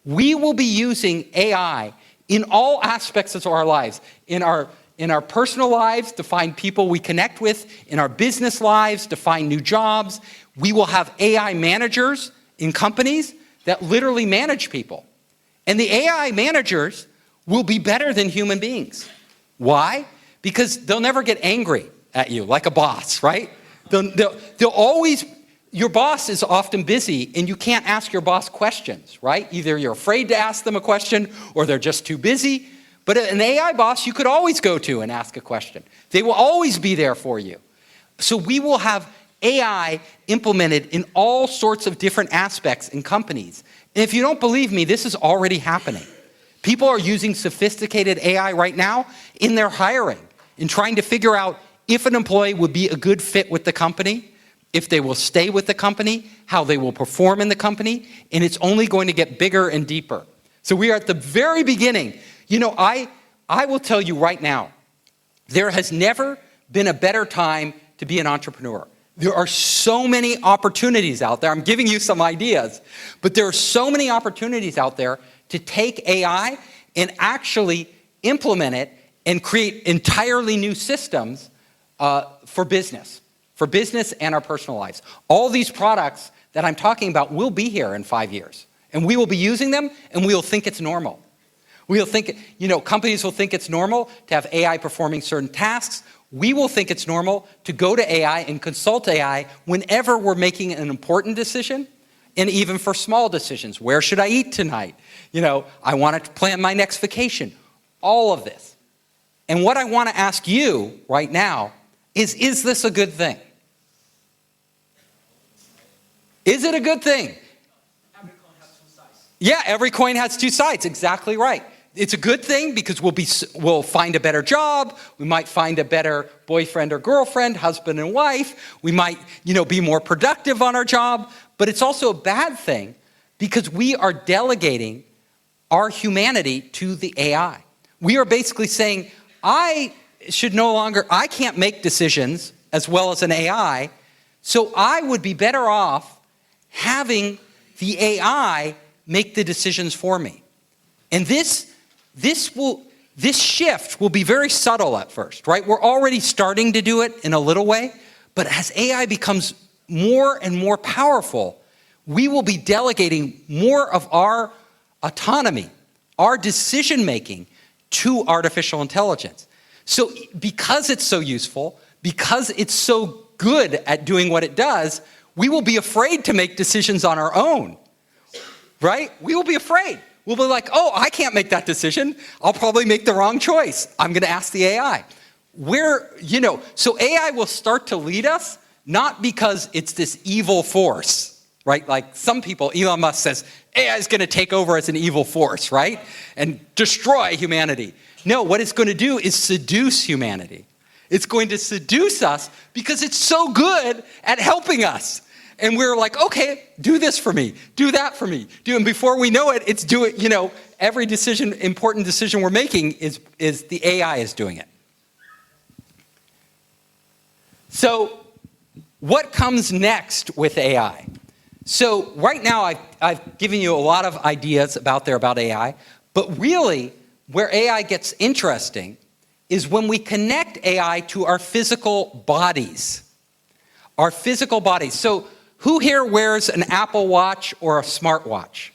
We will be using AI in all aspects of our lives, in our personal lives to find people we connect with, in our business lives to find new jobs. We will have AI managers in companies that literally manage people. And the AI managers will be better than human beings. Why? Because they'll never get angry at you like a boss, right? They'll always, your boss is often busy and you can't ask your boss questions, right? Either you're afraid to ask them a question or they're just too busy. But an AI boss you could always go to and ask a question. They will always be there for you. So we will have AI implemented in all sorts of different aspects in companies. And if you don't believe me, this is already happening. People are using sophisticated AI right now in their hiring, in trying to figure out if an employee would be a good fit with the company, if they will stay with the company, how they will perform in the company, and it's only going to get bigger and deeper. So we are at the very beginning. You know, I will tell you right now, there has never been a better time to be an entrepreneur. There are so many opportunities out there. I'm giving you some ideas, but there are so many opportunities out there to take AI and actually implement it and create entirely new systems for business and our personal lives. All these products that I'm talking about will be here in 5 years, and we will be using them, and we will think it's normal. We'll think, companies will think it's normal to have AI performing certain tasks. We will think it's normal to go to AI and consult AI whenever we're making an important decision, and even for small decisions. Where should I eat tonight? I want to plan my next vacation. All of this. And what I want to ask you right now is this a good thing? Is it a good thing? Every coin has two sides. Yeah, every coin has two sides. Exactly right. It's a good thing because we'll find a better job. We might find a better boyfriend or girlfriend, husband and wife. We might, be more productive on our job. But it's also a bad thing because we are delegating our humanity to the AI. We are basically saying, I can't make decisions as well as an AI, so I would be better off having the AI make the decisions for me. And this shift will be very subtle at first, right? We're already starting to do it in a little way, but as AI becomes more and more powerful, we will be delegating more of our autonomy, our decision-making to artificial intelligence. So because it's so useful, because it's so good at doing what it does, we will be afraid to make decisions on our own, right? We will be afraid. We'll be like, I can't make that decision. I'll probably make the wrong choice. I'm going to ask the AI. So AI will start to lead us, not because it's this evil force, right? Like some people, Elon Musk says, AI is going to take over as an evil force, right? And destroy humanity. No, what it's going to do is seduce humanity. It's going to seduce us because it's so good at helping us. And we're like, okay, do this for me, do that for me. And before we know it, every important decision we're making is the AI is doing it. So what comes next with AI? So right now, I've given you a lot of ideas about AI, but really where AI gets interesting is when we connect AI to our physical bodies. Our physical bodies. So who here wears an Apple Watch or a smartwatch?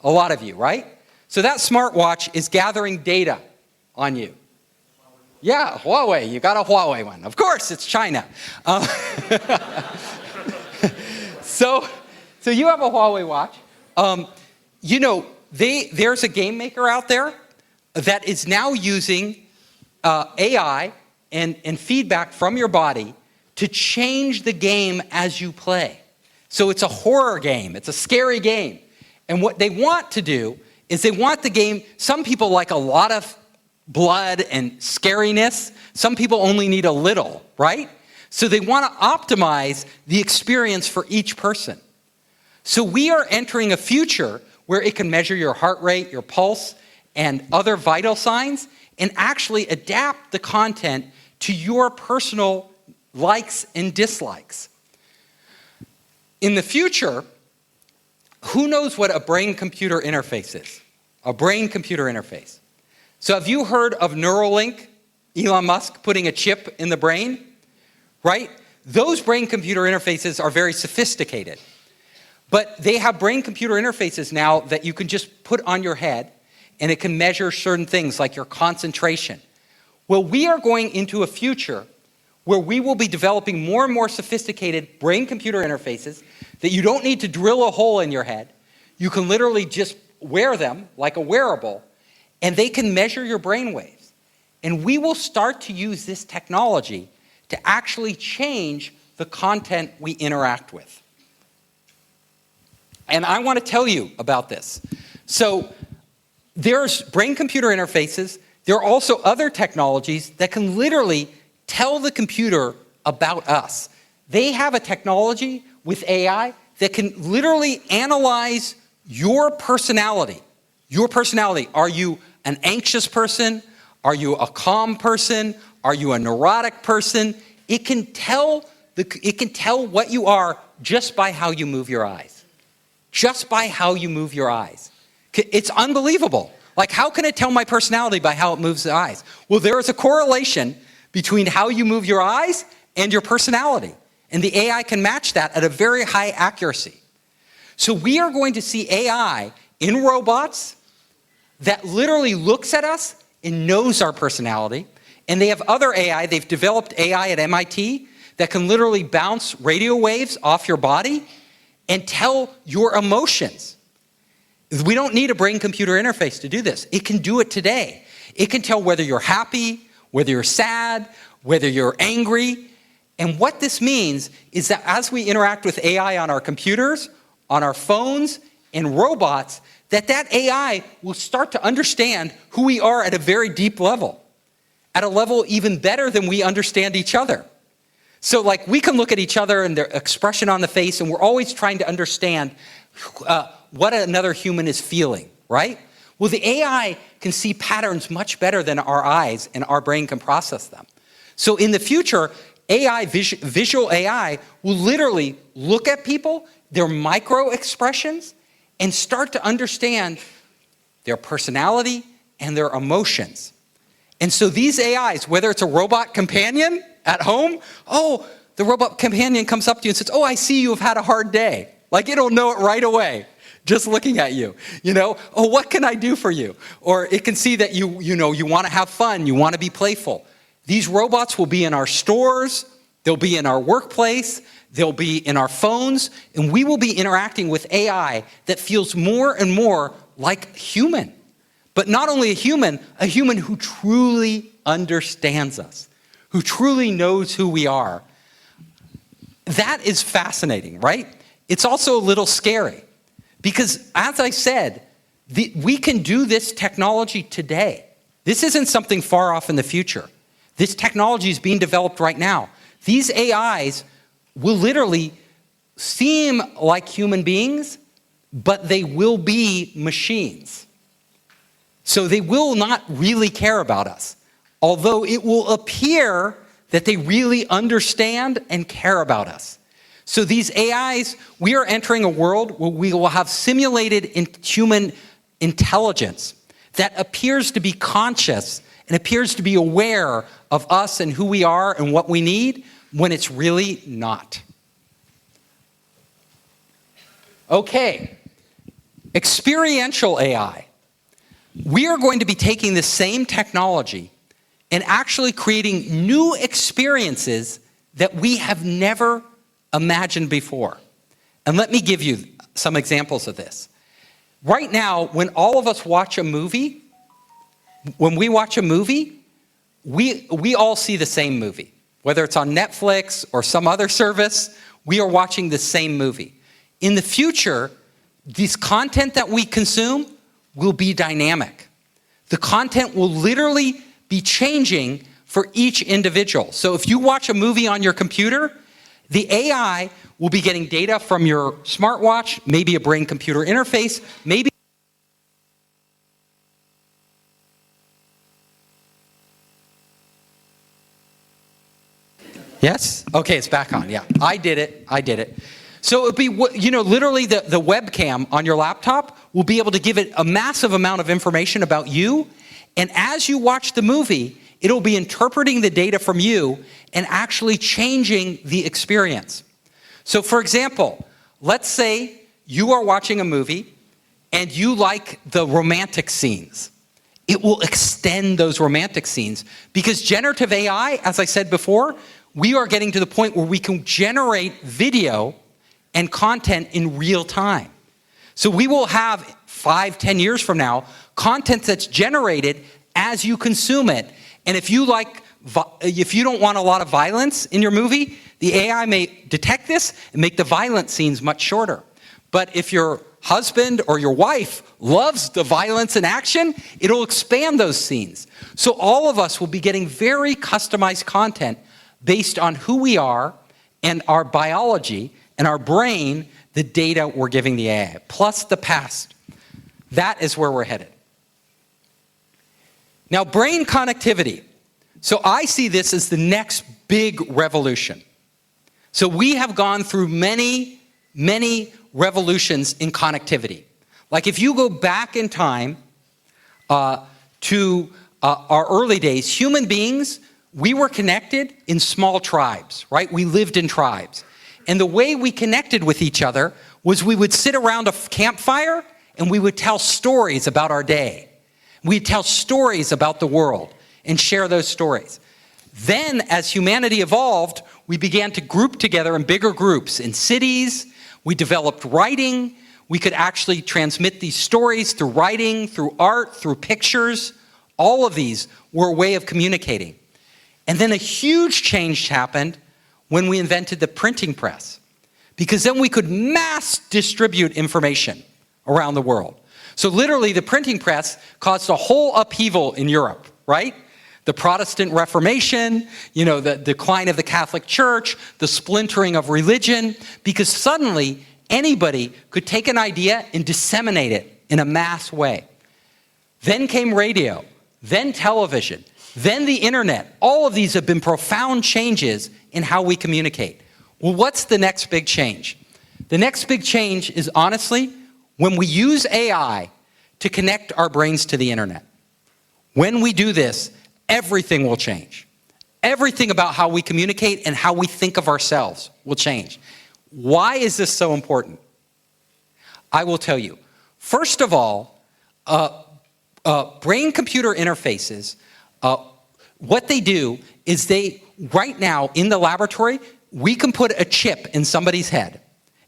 A lot of you, right? So that smartwatch is gathering data on you. Yeah, Huawei. You got a Huawei one. Of course, it's China. So you have a Huawei watch. You know, there's a game maker out there that is now using AI and feedback from your body to change the game as you play. So it's a horror game. It's a scary game. And what they want to do is they want the game, some people like a lot of blood and scariness. Some people only need a little, right? So they want to optimize the experience for each person. So we are entering a future where it can measure your heart rate, your pulse, and other vital signs, and actually adapt the content to your personal likes and dislikes. In the future, who knows what a brain-computer interface is? A brain-computer interface. So have you heard of Neuralink, Elon Musk putting a chip in the brain? Right? Those brain-computer interfaces are very sophisticated. But they have brain-computer interfaces now that you can just put on your head, and it can measure certain things like your concentration. Well, we are going into a future where we will be developing more and more sophisticated brain-computer interfaces that you don't need to drill a hole in your head. You can literally just wear them like a wearable, and they can measure your brain waves. And we will start to use this technology to actually change the content we interact with. And I want to tell you about this. So there's brain-computer interfaces. There are also other technologies that can literally tell the computer about us. They have a technology with AI that can literally analyze your personality. Your personality. Are you an anxious person? Are you a calm person? Are you a neurotic person? It can tell what you are just by how you move your eyes. Just by how you move your eyes. It's unbelievable. Like, how can it tell my personality by how it moves the eyes? Well, there is a correlation between how you move your eyes and your personality. And the AI can match that at a very high accuracy. So we are going to see AI in robots that literally looks at us and knows our personality. And they have other AI. They've developed AI at MIT that can literally bounce radio waves off your body and tell your emotions. We don't need a brain-computer interface to do this. It can do it today. It can tell whether you're happy, whether you're sad, whether you're angry. And what this means is that as we interact with AI on our computers, on our phones, and robots, that AI will start to understand who we are at a very deep level, at a level even better than we understand each other. So like we can look at each other and their expression on the face, and we're always trying to understand what another human is feeling, right? Well, the AI can see patterns much better than our eyes, and our brain can process them. So in the future, AI, visual AI, will literally look at people, their micro expressions, and start to understand their personality and their emotions. And so these AIs, whether it's a robot companion at home, the robot companion comes up to you and says, I see you have had a hard day. Like, it'll know it right away, just looking at you. What can I do for you? Or it can see that you want to have fun, you want to be playful. These robots will be in our stores, they'll be in our workplace, they'll be in our phones, and we will be interacting with AI that feels more and more like human. But not only a human who truly understands us, who truly knows who we are. That is fascinating, right? It's also a little scary because, as I said, we can do this technology today. This isn't something far off in the future. This technology is being developed right now. These AIs will literally seem like human beings, but they will be machines. So they will not really care about us, although it will appear that they really understand and care about us. So these AIs, we are entering a world where we will have simulated human intelligence that appears to be conscious and appears to be aware of us and who we are and what we need, when it's really not. Okay, experiential AI. We are going to be taking the same technology and actually creating new experiences that we have never imagined before. And let me give you some examples of this. Right now, when all of us watch a movie, we all see the same movie. Whether it's on Netflix or some other service, we are watching the same movie. In the future, this content that we consume will be dynamic. The content will literally be changing for each individual. So if you watch a movie on your computer, the AI will be getting data from your smartwatch, maybe a brain-computer interface, maybe. Yes? Okay, it's back on, yeah. I did it. So it'll be, literally the webcam on your laptop will be able to give it a massive amount of information about you, and as you watch the movie, it'll be interpreting the data from you and actually changing the experience. So for example, let's say you are watching a movie and you like the romantic scenes. It will extend those romantic scenes because generative AI, as I said before, we are getting to the point where we can generate video and content in real time. So we will have 5-10 years from now, content that's generated as you consume it. And if you don't want a lot of violence in your movie, the AI may detect this and make the violent scenes much shorter. But if your husband or your wife loves the violence and action, it'll expand those scenes. So all of us will be getting very customized content based on who we are and our biology and our brain, the data we're giving the AI, plus the past. That is where we're headed. Now, brain connectivity. So I see this as the next big revolution. So we have gone through many, many revolutions in connectivity. Like if you go back in time to our early days, human beings, we were connected in small tribes, right? We lived in tribes. And the way we connected with each other was we would sit around a campfire and we would tell stories about our day. We'd tell stories about the world and share those stories. Then, as humanity evolved, we began to group together in bigger groups in cities. We developed writing. We could actually transmit these stories through writing, through art, through pictures. All of these were a way of communicating. And then a huge change happened when we invented the printing press, because then we could mass distribute information around the world. So literally the printing press caused a whole upheaval in Europe, right? The Protestant Reformation, the decline of the Catholic Church, the splintering of religion, because suddenly anybody could take an idea and disseminate it in a mass way. Then came radio, then television, then the internet. All of these have been profound changes in how we communicate. Well, what's the next big change? The next big change is honestly when we use AI to connect our brains to the internet. When we do this, everything will change. Everything about how we communicate and how we think of ourselves will change. Why is this so important? I will tell you. First of all, brain-computer interfaces, what they do is right now in the laboratory, we can put a chip in somebody's head.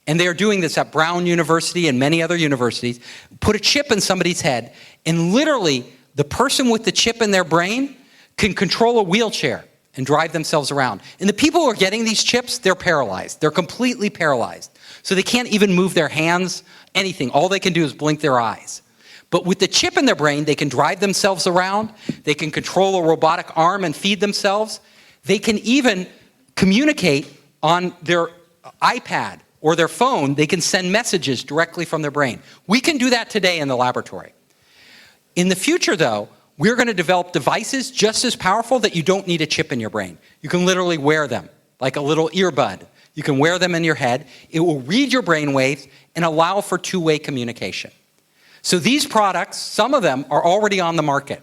And they are doing this at Brown University and many other universities. Put a chip in somebody's head, and literally the person with the chip in their brain can control a wheelchair and drive themselves around. And the people who are getting these chips, they're paralyzed. They're completely paralyzed. So they can't even move their hands, anything. All they can do is blink their eyes. But with the chip in their brain, they can drive themselves around. They can control a robotic arm and feed themselves. They can even communicate on their iPad or their phone. They can send messages directly from their brain. We can do that today in the laboratory. In the future, though, we're going to develop devices just as powerful that you don't need a chip in your brain. You can literally wear them, like a little earbud. You can wear them in your head. It will read your brain waves and allow for two-way communication. So these products, some of them are already on the market.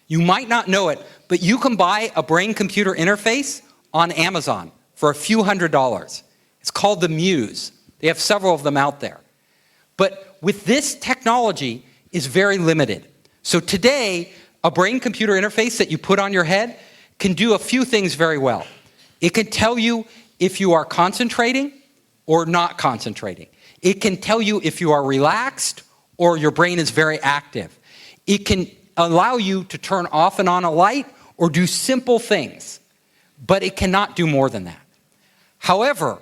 You might not know it, but you can buy a brain-computer interface on Amazon for a few $100s. It's called the Muse. They have several of them out there. But with this technology is very limited. So today, a brain-computer interface that you put on your head can do a few things very well. It can tell you if you are concentrating or not concentrating. It can tell you if you are relaxed or your brain is very active. It can allow you to turn off and on a light or do simple things, but it cannot do more than that. However,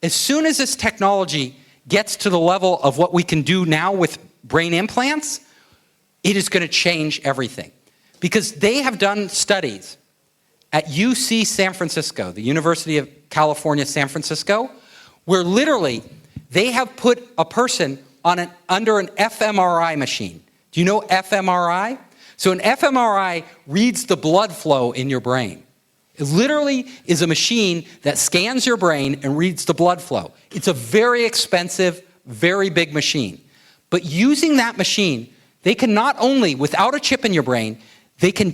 as soon as this technology gets to the level of what we can do now with brain implants, it is going to change everything. Because they have done studies at UC San Francisco, the University of California, San Francisco, where literally they have put a person on under an fMRI machine. Do you know fMRI? So an fMRI reads the blood flow in your brain. It literally is a machine that scans your brain and reads the blood flow. It's a very expensive, very big machine. But using that machine, they can not only, without a chip in your brain, they can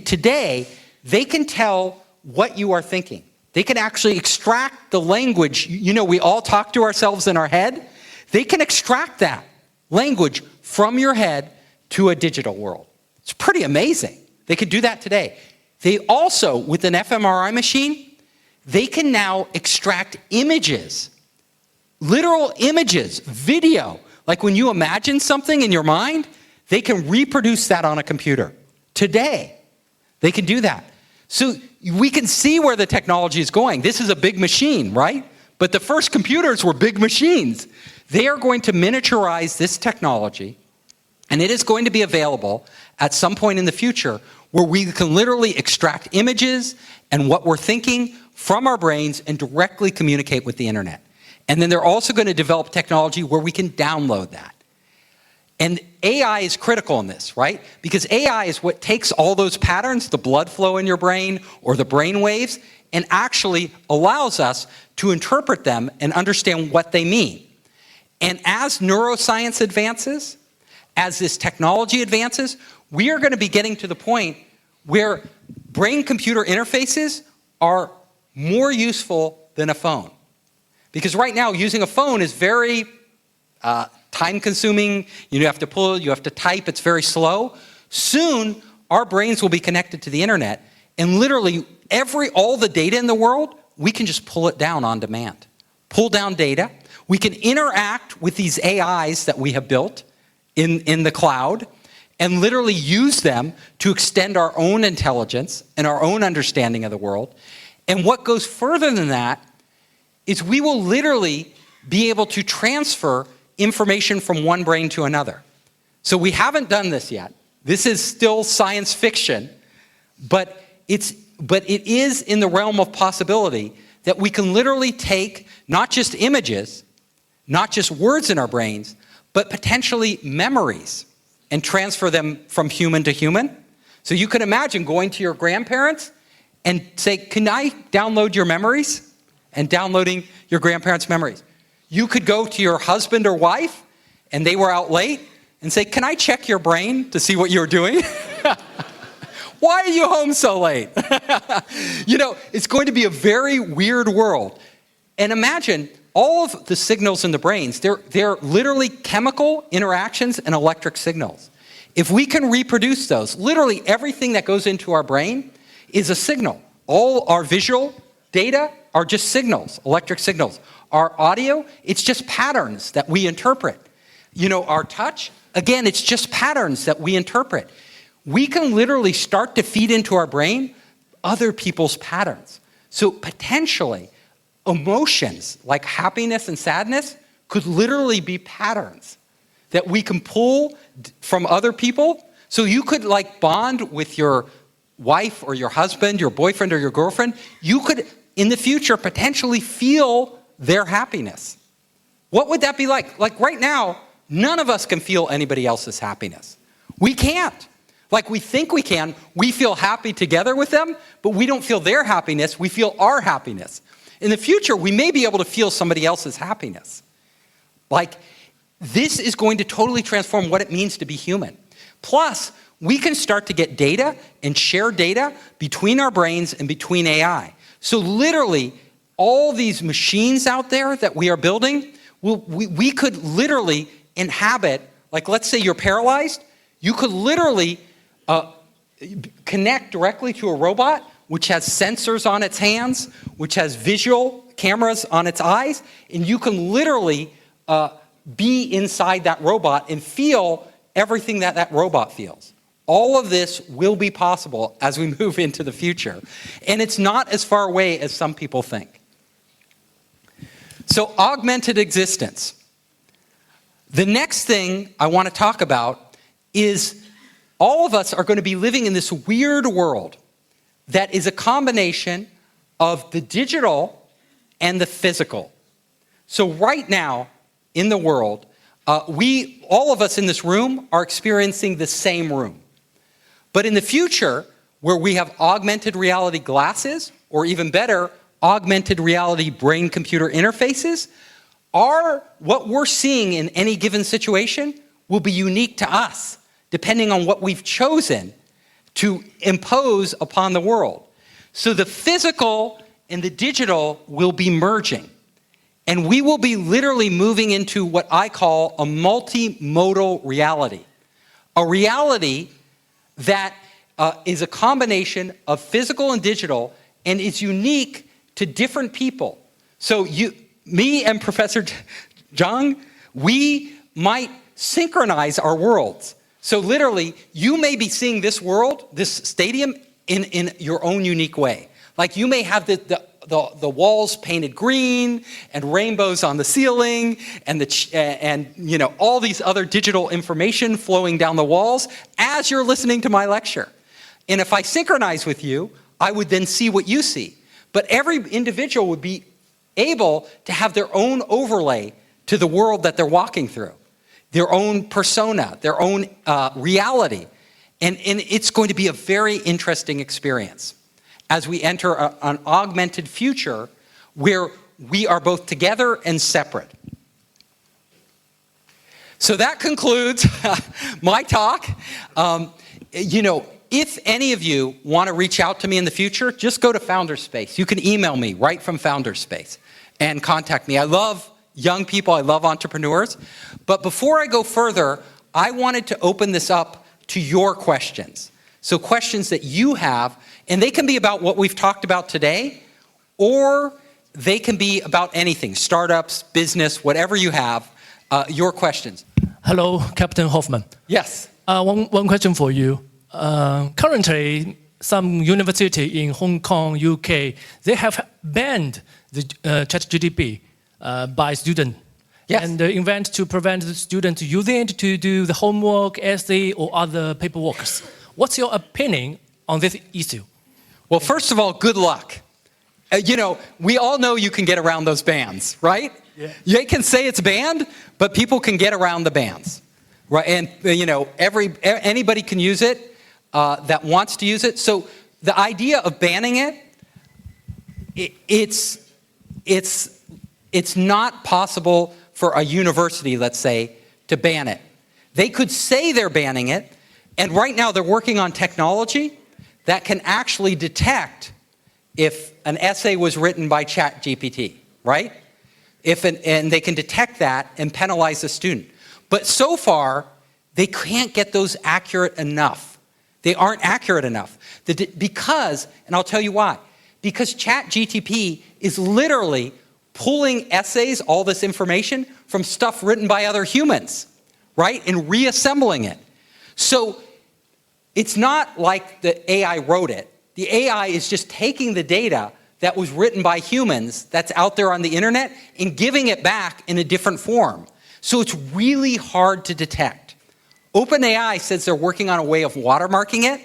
tell what you are thinking. They can actually extract the language. You know, we all talk to ourselves in our head. They can extract that language from your head to a digital world. It's pretty amazing. They could do that today. They also, with an fMRI machine, they can now extract images, literal images, video. Like when you imagine something in your mind, they can reproduce that on a computer. Today, they can do that. So we can see where the technology is going. This is a big machine, right? But the first computers were big machines. They are going to miniaturize this technology, and it is going to be available at some point in the future where we can literally extract images and what we're thinking from our brains and directly communicate with the internet. And then they're also going to develop technology where we can download that. And AI is critical in this, right? Because AI is what takes all those patterns, the blood flow in your brain or the brain waves, and actually allows us to interpret them and understand what they mean. And as neuroscience advances, as this technology advances, we are going to be getting to the point where brain-computer interfaces are more useful than a phone. Because right now, using a phone is very time-consuming. You have to pull, you have to type, it's very slow. Soon, our brains will be connected to the internet, and literally all the data in the world, we can just pull it down on demand. Pull down data. We can interact with these AIs that we have built in the cloud, and literally use them to extend our own intelligence and our own understanding of the world. And what goes further than that is we will literally be able to transfer information from one brain to another. So we haven't done this yet. This is still science fiction, but it is in the realm of possibility that we can literally take not just images, not just words in our brains, but potentially memories and transfer them from human to human. So you can imagine going to your grandparents and say, can I download your memories? And downloading your grandparents' memories. You could go to your husband or wife and they were out late and say, can I check your brain to see what you're doing? Why are you home so late? You know, it's going to be a very weird world. And imagine all of the signals in the brains, they're literally chemical interactions and electric signals. If we can reproduce those, literally everything that goes into our brain is a signal. All our visual data are just signals, electric signals. Our audio, it's just patterns that we interpret. You know, our touch, again, it's just patterns that we interpret. We can literally start to feed into our brain other people's patterns. So potentially, emotions like happiness and sadness could literally be patterns that we can pull from other people. So you could like bond with your wife or your husband, your boyfriend or your girlfriend. You could, in the future, potentially feel their happiness. What would that be like? Like right now, none of us can feel anybody else's happiness. We can't. Like we think we can. We feel happy together with them, but we don't feel their happiness. We feel our happiness. In the future, we may be able to feel somebody else's happiness. Like, this is going to totally transform what it means to be human. Plus, we can start to get data and share data between our brains and between AI. So literally, all these machines out there that we are building, we could literally inhabit, like let's say you're paralyzed, you could literally connect directly to a robot, which has sensors on its hands, which has visual cameras on its eyes, and you can literally be inside that robot and feel everything that that robot feels. All of this will be possible as we move into the future. And it's not as far away as some people think. So augmented existence. The next thing I want to talk about is all of us are going to be living in this weird world that is a combination of the digital and the physical. So right now in the world, all of us in this room are experiencing the same room. But in the future, where we have augmented reality glasses, or even better, augmented reality brain-computer interfaces, what we're seeing in any given situation will be unique to us, depending on what we've chosen to impose upon the world. So the physical and the digital will be merging. And we will be literally moving into what I call a multimodal reality. A reality that is a combination of physical and digital and is unique to different people. So me and Professor Zhang, we might synchronize our worlds. So literally, you may be seeing this world, this stadium, in your own unique way. Like you may have the walls painted green and rainbows on the ceiling and you know all these other digital information flowing down the walls as you're listening to my lecture. And if I synchronize with you, I would then see what you see. But every individual would be able to have their own overlay to the world that they're walking through, their own persona, their own reality. And it's going to be a very interesting experience as we enter an augmented future where we are both together and separate. So that concludes my talk. You know, if any of you want to reach out to me in the future, just go to Founderspace. You can email me right from Founderspace and contact me. I love young people. I love entrepreneurs. But before I go further, I wanted to open this up to your questions. So questions that you have, and they can be about what we've talked about today, or they can be about anything, startups, business, whatever you have, your questions. Hello, Captain Hoffman. Yes. One question for you. Currently, some university in Hong Kong, UK, they have banned the ChatGPT by student. Yes. And invent to prevent the student using it to do the homework, essay, or other paperwork. What's your opinion on this issue? Well, first of all, good luck. You know, we all know you can get around those bans, right? Yeah. They can say it's banned, but people can get around the bans, right? And you know, anybody can use it that wants to use it. So the idea of banning it's not possible for a university, let's say, to ban it. They could say they're banning it, and right now they're working on technology that can actually detect if an essay was written by ChatGPT, right? And they can detect that and penalize the student. But so far, they can't get those accurate enough. They aren't accurate enough. Because, and I'll tell you why, because ChatGPT is literally pulling essays, all this information, from stuff written by other humans, right? And reassembling it. So it's not like the AI wrote it. The AI is just taking the data that was written by humans that's out there on the internet and giving it back in a different form. So it's really hard to detect. OpenAI says they're working on a way of watermarking it,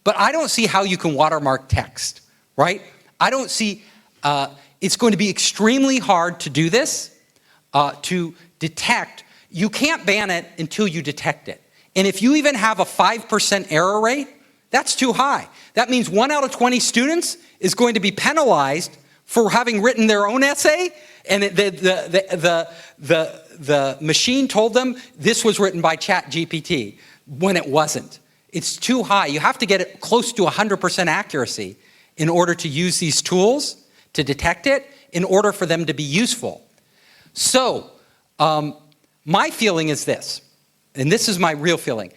but I don't see how you can watermark text, right? I don't see, it's going to be extremely hard to do this, to detect. You can't ban it until you detect it. And if you even have a 5% error rate, that's too high. That means 1 out of 20 students is going to be penalized for having written their own essay, and the machine told them this was written by ChatGPT when it wasn't. It's too high. You have to get it close to 100% accuracy in order to use these tools to detect it, in order for them to be useful. So, my feeling is this, and this is my real feeling.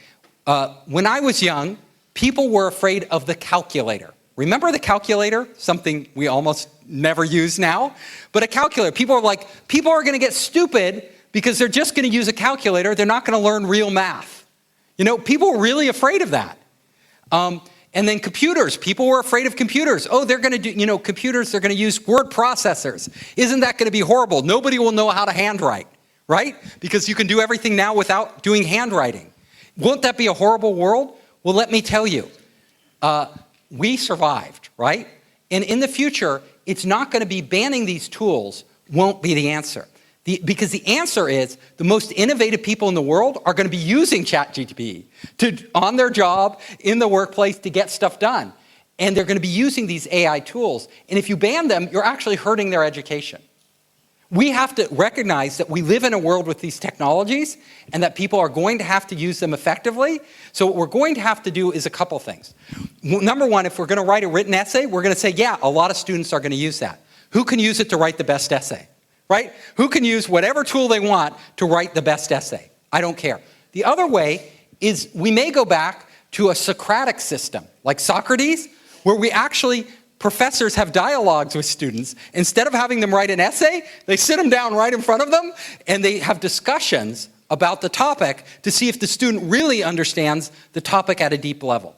When I was young, people were afraid of the calculator. Remember the calculator? Something we almost never use now. But a calculator, people are like, people are going to get stupid because they're just going to use a calculator. They're not going to learn real math. You know, people were really afraid of that. And then computers, people were afraid of computers. Oh, they're going to do, you know, computers, they're going to use word processors. Isn't that going to be horrible? Nobody will know how to handwrite, right? Because you can do everything now without doing handwriting. Won't that be a horrible world? Well, let me tell you, we survived, right? And in the future, it's not going to be banning these tools won't be the answer. Because the answer is the most innovative people in the world are going to be using ChatGPT on their job, in the workplace, to get stuff done. And they're going to be using these AI tools. And if you ban them, you're actually hurting their education. We have to recognize that we live in a world with these technologies and that people are going to have to use them effectively. So what we're going to have to do is a couple things. Number one, if we're going to write a written essay, we're going to say, yeah, a lot of students are going to use that. Who can use it to write the best essay? Right? Who can use whatever tool they want to write the best essay? I don't care. The other way is we may go back to a Socratic system, like Socrates, where we actually, professors have dialogues with students. Instead of having them write an essay, they sit them down right in front of them, and they have discussions about the topic to see if the student really understands the topic at a deep level.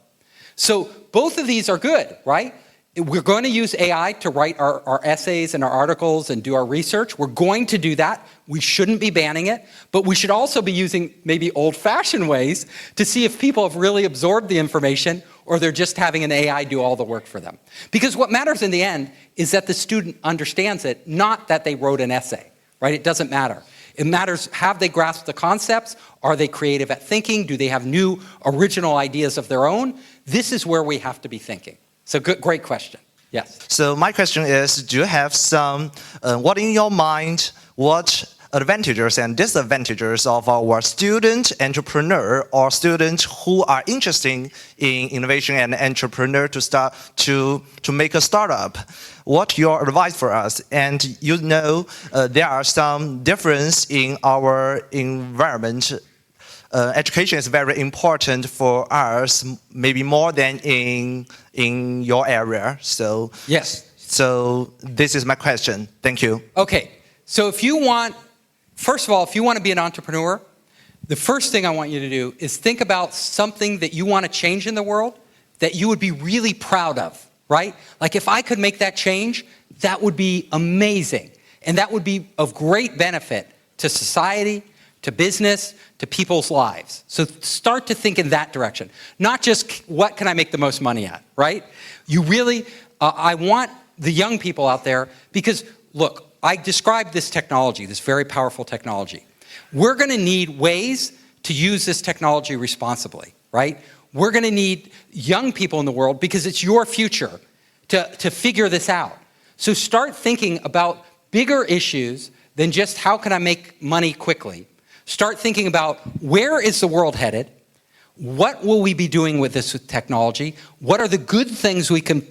So both of these are good, right? We're going to use AI to write our essays and our articles and do our research. We're going to do that. We shouldn't be banning it, but we should also be using maybe old-fashioned ways to see if people have really absorbed the information or they're just having an AI do all the work for them. Because what matters in the end is that the student understands it, not that they wrote an essay, right? It doesn't matter. It matters, have they grasped the concepts? Are they creative at thinking? Do they have new original ideas of their own? This is where we have to be thinking. So great question. Yes. So my question is, do you have some, what in your mind, what advantages and disadvantages of our student entrepreneur or students who are interested in innovation and entrepreneur to start to make a startup? What your advice for us? And you know, there are some difference in our environment. Education is very important for us, maybe more than in your area. So yes. So this is my question. Thank you. Okay. So if you want, first of all, if you want to be an entrepreneur, the first thing I want you to do is think about something that you want to change in the world that you would be really proud of, right? Like if I could make that change, that would be amazing. And that would be of great benefit to society, to business, to people's lives. So start to think in that direction. Not just what can I make the most money at, right? You really, I want the young people out there, because look, I described this technology, this very powerful technology. We're gonna need ways to use this technology responsibly, right? We're gonna need young people in the world, because it's your future, to figure this out. So start thinking about bigger issues than just how can I make money quickly. Start thinking about where is the world headed? What will we be doing with this technology? What are the good things we can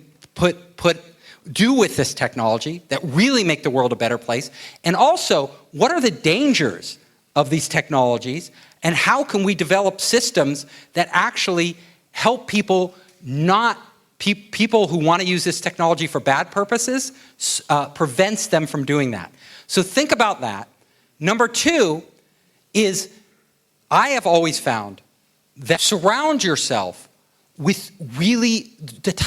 do with this technology that really make the world a better place? And also, what are the dangers of these technologies? And how can we develop systems that actually help people, not people who want to use this technology for bad purposes, prevents them from doing that. So think about that. Number two is, I have always found that surround yourself with really,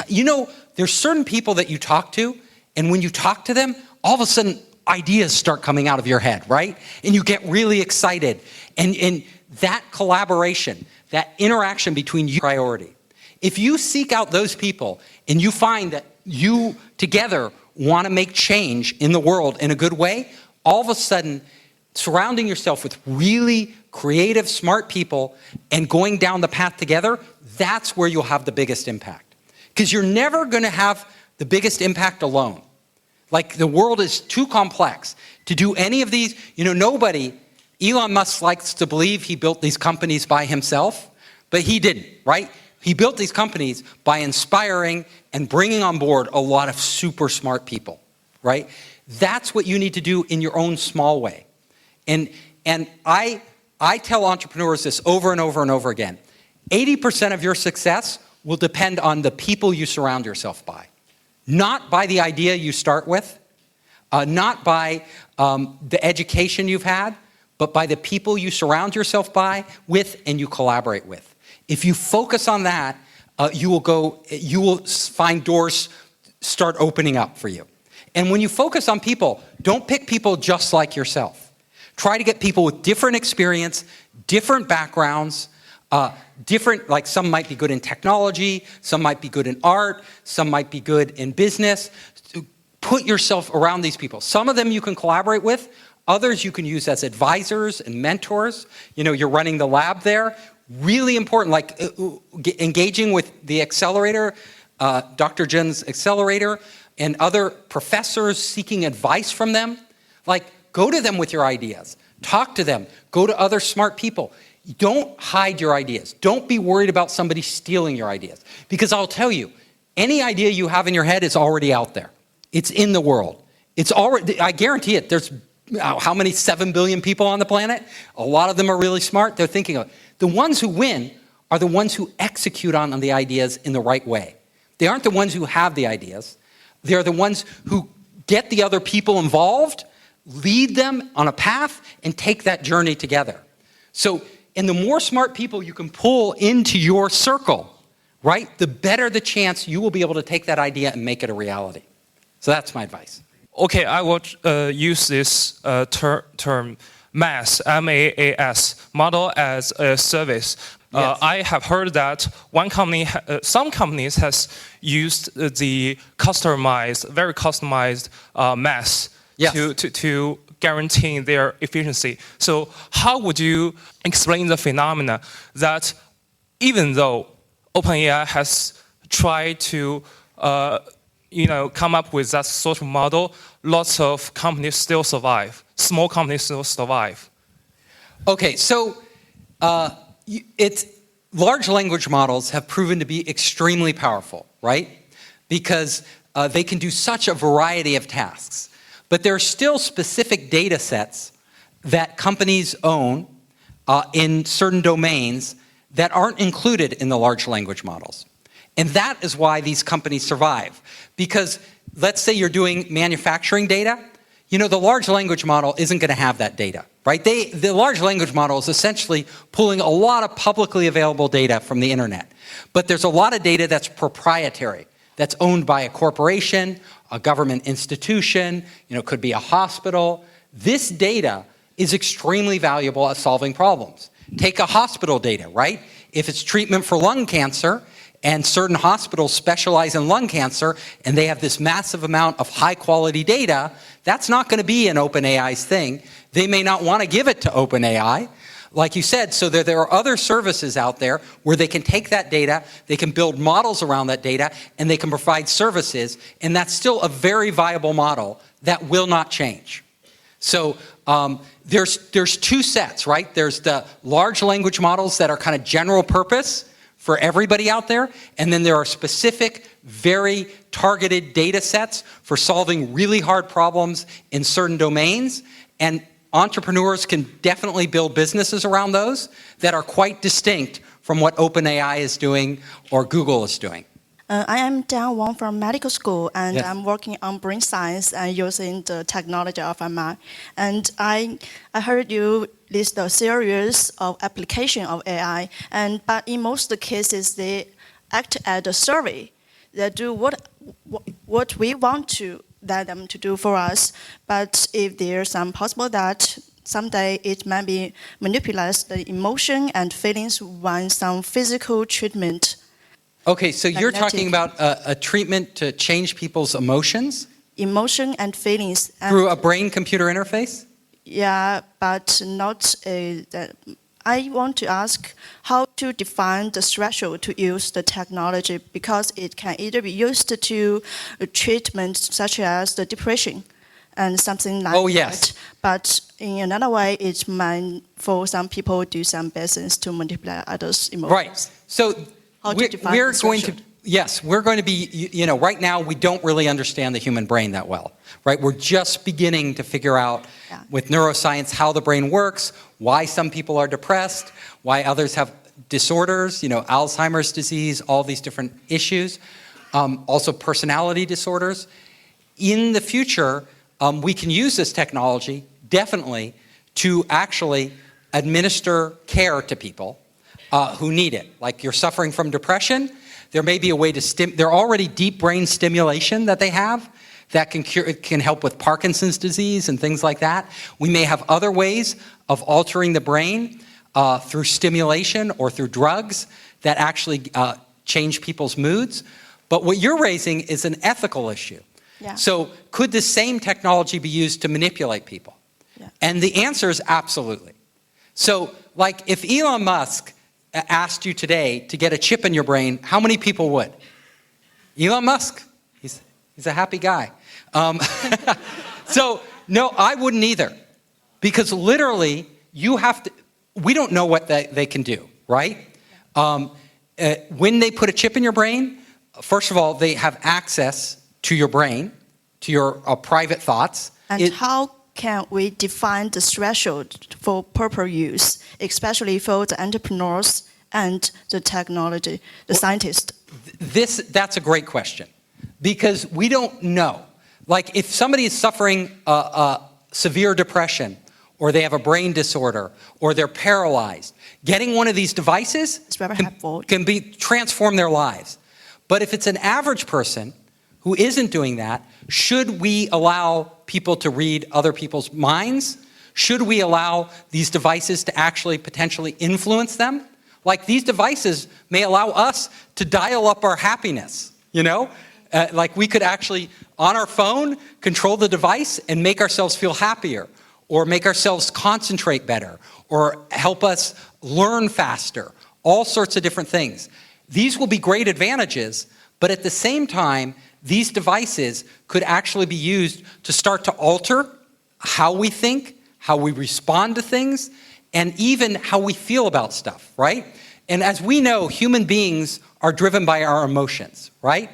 you know, there's certain people that you talk to, and when you talk to them, all of a sudden ideas start coming out of your head, right? And you get really excited. And that collaboration, that interaction between you, priority. If you seek out those people and you find that you together want to make change in the world in a good way, all of a sudden, surrounding yourself with really creative, smart people and going down the path together, that's where you'll have the biggest impact. Because you're never going to have the biggest impact alone. Like, the world is too complex to do any of these. You know, nobody, Elon Musk likes to believe he built these companies by himself, but he didn't, right? He built these companies by inspiring and bringing on board a lot of super smart people, right? That's what you need to do in your own small way. And I tell entrepreneurs this over and over and over again. 80% of your success will depend on the people you surround yourself by. Not by the idea you start with, not by the education you've had, but by the people you surround yourself with and you collaborate with. If you focus on that, you will find doors start opening up for you. And when you focus on people, don't pick people just like yourself. Try to get people with different experience, different backgrounds, like some might be good in technology, some might be good in art, some might be good in business. Put yourself around these people. Some of them you can collaborate with, others you can use as advisors and mentors. You're running the lab there. Really important, like engaging with the accelerator, Dr. Jen's accelerator, and other professors seeking advice from them. Like, go to them with your ideas. Talk to them. Go to other smart people. Don't hide your ideas. Don't be worried about somebody stealing your ideas. Because I'll tell you, any idea you have in your head is already out there. It's in the world. It's already, I guarantee it, there's how many 7 billion people on the planet? A lot of them are really smart. They're thinking of it. The ones who win are the ones who execute on the ideas in the right way. They aren't the ones who have the ideas. They're the ones who get the other people involved, lead them on a path, and take that journey together. So, and the more smart people you can pull into your circle, right, the better the chance you will be able to take that idea and make it a reality. So that's my advice. Okay, I will use this term MAS, M-A-A-S, model as a service. Yes. I have heard that some companies has used the very customized MAS Yes. to guarantee their efficiency. So how would you explain the phenomena that even though OpenAI has tried to come up with that sort of model, lots of companies still survive. Small companies still survive. Okay, so large language models have proven to be extremely powerful, right? Because they can do such a variety of tasks. But there are still specific data sets that companies own in certain domains that aren't included in the large language models. And that is why these companies survive. Because let's say you're doing manufacturing data, the large language model isn't going to have that data, right? The large language model is essentially pulling a lot of publicly available data from the internet. But there's a lot of data that's proprietary, that's owned by a corporation, a government institution, could be a hospital. This data is extremely valuable at solving problems. Take a hospital data, right? If it's treatment for lung cancer, and certain hospitals specialize in lung cancer, and they have this massive amount of high-quality data, that's not going to be an OpenAI's thing. They may not want to give it to OpenAI, like you said, so there are other services out there where they can take that data, they can build models around that data, and they can provide services, and that's still a very viable model that will not change. So there's two sets, right? There's the large language models that are kind of general purpose for everybody out there, and then there are specific, very targeted data sets for solving really hard problems in certain domains, and entrepreneurs can definitely build businesses around those that are quite distinct from what OpenAI is doing or Google is doing. I am Dan Wang from medical school, and Yes. I'm working on brain science and using the technology of MR. And I heard you list a series of application of AI, but in most cases they act as a survey. They do what we want to let them to do for us. But if there's some possible that someday it might be manipulate the emotion and feelings when some physical treatment. Okay, so you're talking about a treatment to change people's emotions? Emotion and feelings. Through a brain-computer interface? Yeah, but not I want to ask how to define the threshold to use the technology, because it can either be used to treatment such as the depression and something like Oh, yes. that. But in another way, it might, for some people, do some business to manipulate others' emotions. Right. So How to define we're the going to, threshold. yes, we're going to be, right now we don't really understand the human brain that well, right? We're just beginning to figure out with neuroscience how the brain works, why some people are depressed, why others have disorders, Alzheimer's disease, all these different issues, also personality disorders. In the future, we can use this technology, definitely, to actually administer care to people who need it. Like you're suffering from depression, there may be a way to there are already deep brain stimulation that they have that can help with Parkinson's disease and things like that. We may have other ways of altering the brain through stimulation or through drugs that actually change people's moods. But what you're raising is an ethical issue. Yeah. So could the same technology be used to manipulate people? Yeah. And the answer is absolutely. So like if Elon Musk asked you today to get a chip in your brain, how many people would? Elon Musk, he's a happy guy. So no, I wouldn't either. Because literally we don't know what they can do, right? When they put a chip in your brain, first of all, they have access to your brain, to your private thoughts. And how can we define the threshold for proper use, especially for the entrepreneurs and the technology, the scientists? That's a great question, because we don't know. Like if somebody is suffering severe depression, or they have a brain disorder, or they're paralyzed, getting one of these devices can transform their lives. But if it's an average person who isn't doing that, should we allow people to read other people's minds? Should we allow these devices to actually potentially influence them? Like these devices may allow us to dial up our happiness, like we could actually, on our phone, control the device and make ourselves feel happier, or make ourselves concentrate better, or help us learn faster, all sorts of different things. These will be great advantages, but at the same time, these devices could actually be used to start to alter how we think, how we respond to things, and even how we feel about stuff, right? And as we know, human beings are driven by our emotions, right?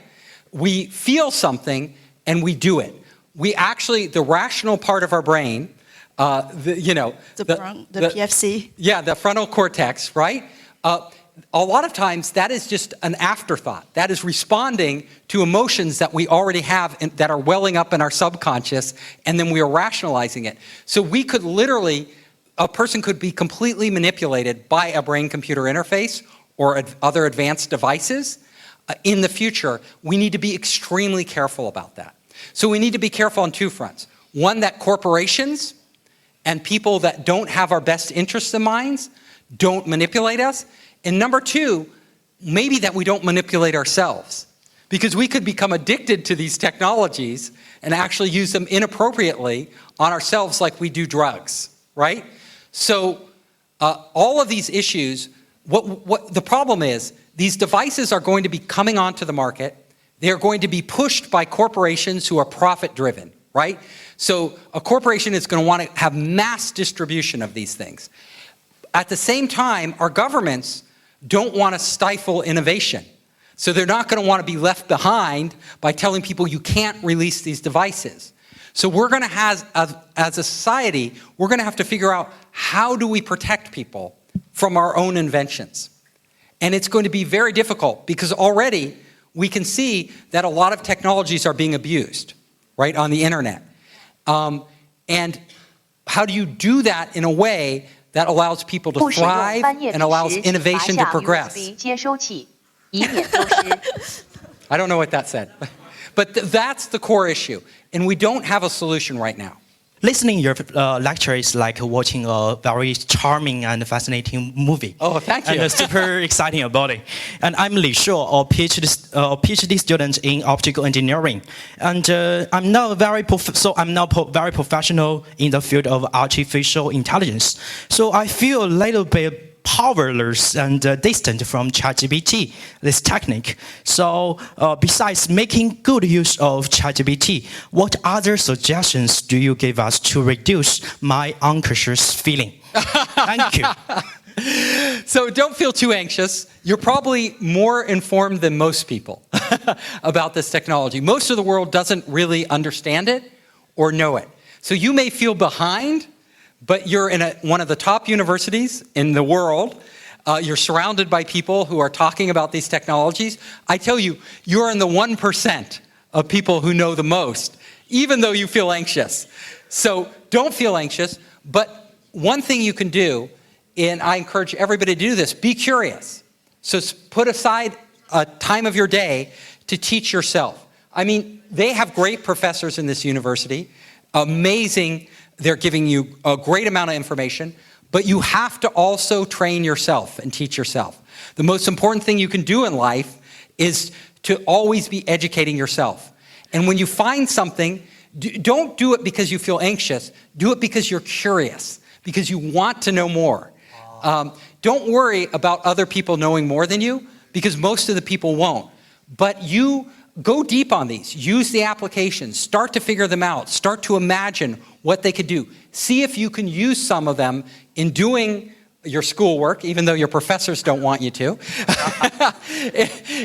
We feel something and we do it. The rational part of our brain, the PFC. Yeah, the frontal cortex, right? A lot of times that is just an afterthought. That is responding to emotions that we already have and that are welling up in our subconscious, and then we are rationalizing it. So we could literally, a person could be completely manipulated by a brain-computer interface or other advanced devices. In the future, we need to be extremely careful about that. So we need to be careful on two fronts. One, that corporations and people that don't have our best interests in mind don't manipulate us. And number two, maybe that we don't manipulate ourselves, because we could become addicted to these technologies and actually use them inappropriately on ourselves like we do drugs, right? So all of these issues, what the problem is, these devices are going to be coming onto the market. They're going to be pushed by corporations who are profit-driven, right? So a corporation is going to want to have mass distribution of these things. At the same time, our governments don't want to stifle innovation. So they're not going to want to be left behind by telling people you can't release these devices. So we're going to have, as a society, we're going to have to figure out how do we protect people from our own inventions. And it's going to be very difficult because already we can see that a lot of technologies are being abused, right, on the internet. And how do you do that in a way that allows people to thrive and allows innovation to progress? I don't know what that said. But that's the core issue. And we don't have a solution right now. Listening your lecture is like watching a very charming and fascinating movie. Oh, thank you. And super exciting about it. And I'm Li Shuo, a PhD student in optical engineering. And I'm now very professional in the field of artificial intelligence. So I feel a little bit powerless and distant from ChatGPT, this technique. So besides making good use of ChatGPT, what other suggestions do you give us to reduce my unconscious feeling? Thank you. So don't feel too anxious. You're probably more informed than most people about this technology. Most of the world doesn't really understand it or know it. So you may feel behind, but you're in one of the top universities in the world. You're surrounded by people who are talking about these technologies. I tell you, you're in the 1% of people who know the most, even though you feel anxious. So don't feel anxious, but one thing you can do, and I encourage everybody to do this, be curious. So put aside a time of your day to teach yourself. I mean, they have great professors in this university, amazing, they're giving you a great amount of information, but you have to also train yourself and teach yourself. The most important thing you can do in life is to always be educating yourself. And when you find something, don't do it because you feel anxious, do it because you're curious, because you want to know more. Don't worry about other people knowing more than you, because most of the people won't. But you go deep on these. Use the applications. Start to figure them out. Start to imagine what they could do. See if you can use some of them in doing your schoolwork, even though your professors don't want you to,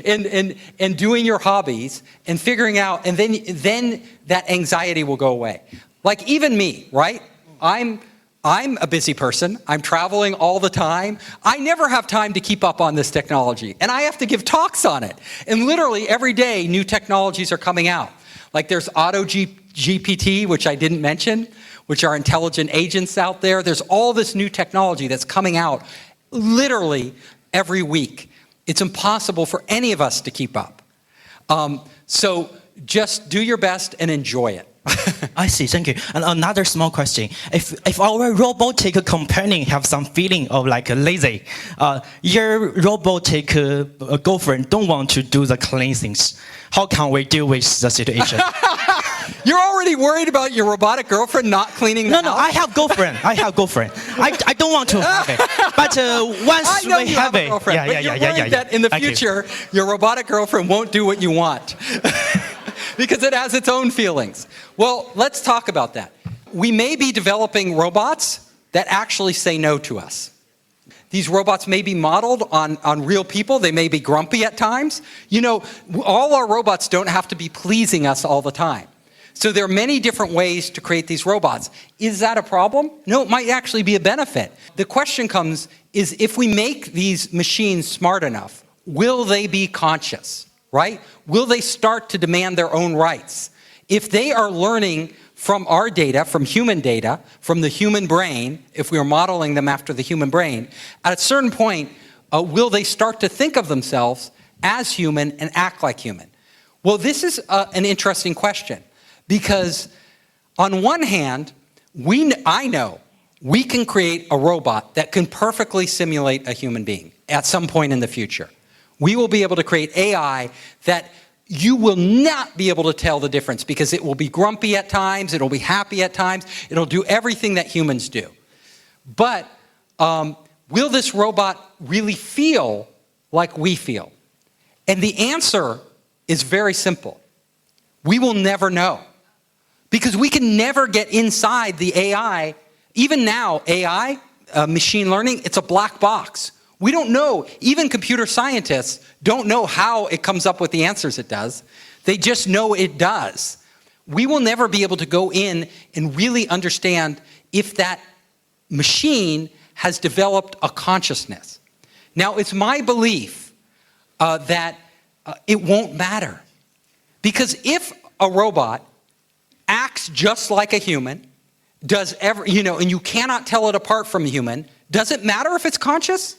and doing your hobbies, and figuring out, and then that anxiety will go away. Like even me, right? I'm a busy person. I'm traveling all the time. I never have time to keep up on this technology. And I have to give talks on it. And literally every day, new technologies are coming out. Like there's GPT, which I didn't mention, which are intelligent agents out there. There's all this new technology that's coming out literally every week. It's impossible for any of us to keep up. So just do your best and enjoy it. I see, thank you. And another small question. If our robotic companion have some feeling of like lazy, your robotic girlfriend don't want to do the clean things, how can we deal with the situation? You're already worried about your robotic girlfriend not cleaning the house? No, I have girlfriend. I don't want to have it. But once I know we you have a it, girlfriend, but you're worried that in the future, your robotic girlfriend won't do what you want. Because it has its own feelings. Well, let's talk about that. We may be developing robots that actually say no to us. These robots may be modeled on real people. They may be grumpy at times. You know, all our robots don't have to be pleasing us all the time. So there are many different ways to create these robots. Is that a problem? No, it might actually be a benefit. The question comes is if we make these machines smart enough, will they be conscious? Right? Will they start to demand their own rights? If they are learning from our data, from the human brain, if we are modeling them after the human brain, at a certain point, will they start to think of themselves as human and act like human? Well, this is an interesting question because on one hand, I know we can create a robot that can perfectly simulate a human being at some point in the future. We will be able to create AI that you will not be able to tell the difference because it will be grumpy at times, it'll be happy at times, it'll do everything that humans do. But will this robot really feel like we feel? And the answer is very simple. We will never know. Because we can never get inside the AI. Even now, AI, machine learning, it's a black box. We don't know, even computer scientists don't know how it comes up with the answers it does. They just know it does. We will never be able to go in and really understand if that machine has developed a consciousness. Now, it's my belief that it won't matter. Because if a robot acts just like a human, and you cannot tell it apart from a human, does it matter if it's conscious?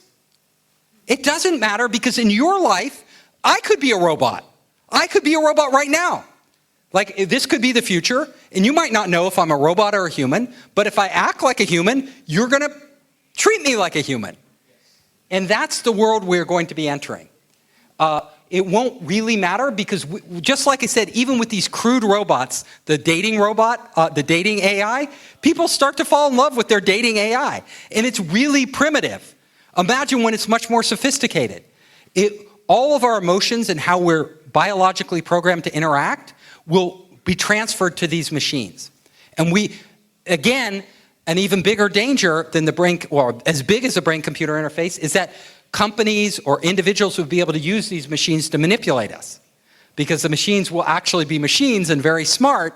It doesn't matter because in your life, I could be a robot. I could be a robot right now. Like this could be the future, and you might not know if I'm a robot or a human, but if I act like a human, you're going to treat me like a human. And that's the world we're going to be entering. It won't really matter because just like I said, even with these crude robots, the dating robot, the dating AI, people start to fall in love with their dating AI. And it's really primitive. Imagine when it's much more sophisticated. All of our emotions and how we're biologically programmed to interact will be transferred to these machines. And again, an even bigger danger than the brain, or as big as the brain-computer interface, is that companies or individuals would be able to use these machines to manipulate us. Because the machines will actually be machines and very smart.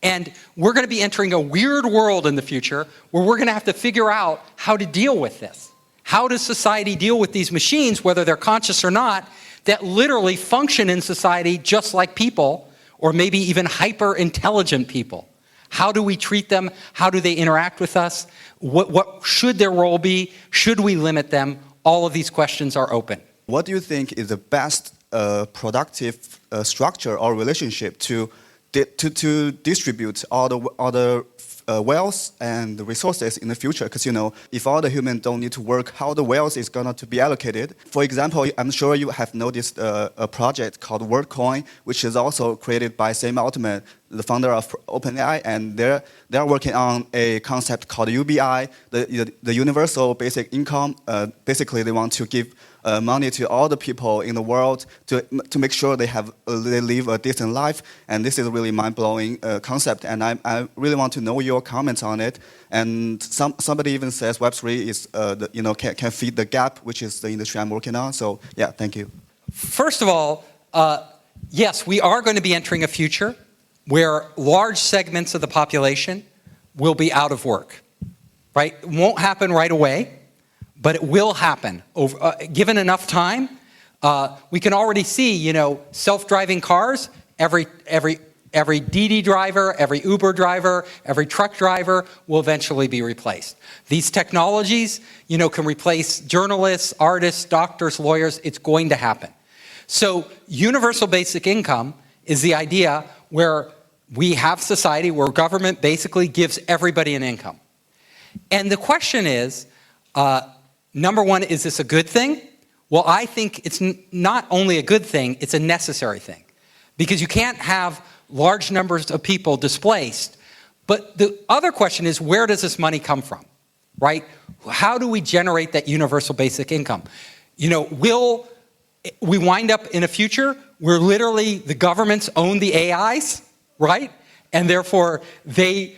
And we're going to be entering a weird world in the future where we're going to have to figure out how to deal with this. How does society deal with these machines, whether they're conscious or not, that literally function in society just like people, or maybe even hyper-intelligent people? How do we treat them? How do they interact with us? What should their role be? Should we limit them? All of these questions are open. What do you think is the best productive structure or relationship to distribute all the wealth and the resources in the future? Because if all the humans don't need to work, how the wealth is going to be allocated? For example, I'm sure you have noticed a project called WorldCoin, which is also created by Sam Altman, the founder of OpenAI, and they're working on a concept called UBI, the universal basic income. Basically, they want to give money to all the people in the world to make sure they live a decent life. And this is a really mind-blowing concept, and I really want to know your comments on it. And somebody even says Web3 is can feed the gap, which is the industry I'm working on. So yeah, thank you. First of all, yes, we are going to be entering a future where large segments of the population will be out of work, right? It won't happen right away, but it will happen. Given enough time, we can already see, self-driving cars, every DD driver, every Uber driver, every truck driver will eventually be replaced. These technologies, can replace journalists, artists, doctors, lawyers. It's going to happen. So universal basic income is the idea where we have society where government basically gives everybody an income. And the question is, number one, is this a good thing? Well, I think it's not only a good thing, it's a necessary thing. Because you can't have large numbers of people displaced. But the other question is, where does this money come from, right? How do we generate that universal basic income? Will we wind up in a future where literally the governments own the AIs, right? And therefore they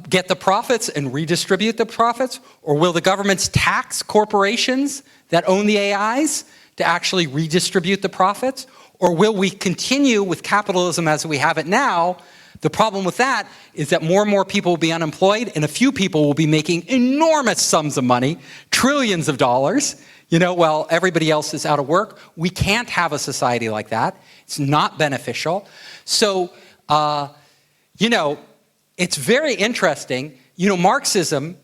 get the profits and redistribute the profits? Or will the governments tax corporations that own the AIs to actually redistribute the profits? Or will we continue with capitalism as we have it now? The problem with that is that more and more people will be unemployed, and a few people will be making enormous sums of money, trillions of dollars, while everybody else is out of work. We can't have a society like that. It's not beneficial. So, it's very interesting. Marxism,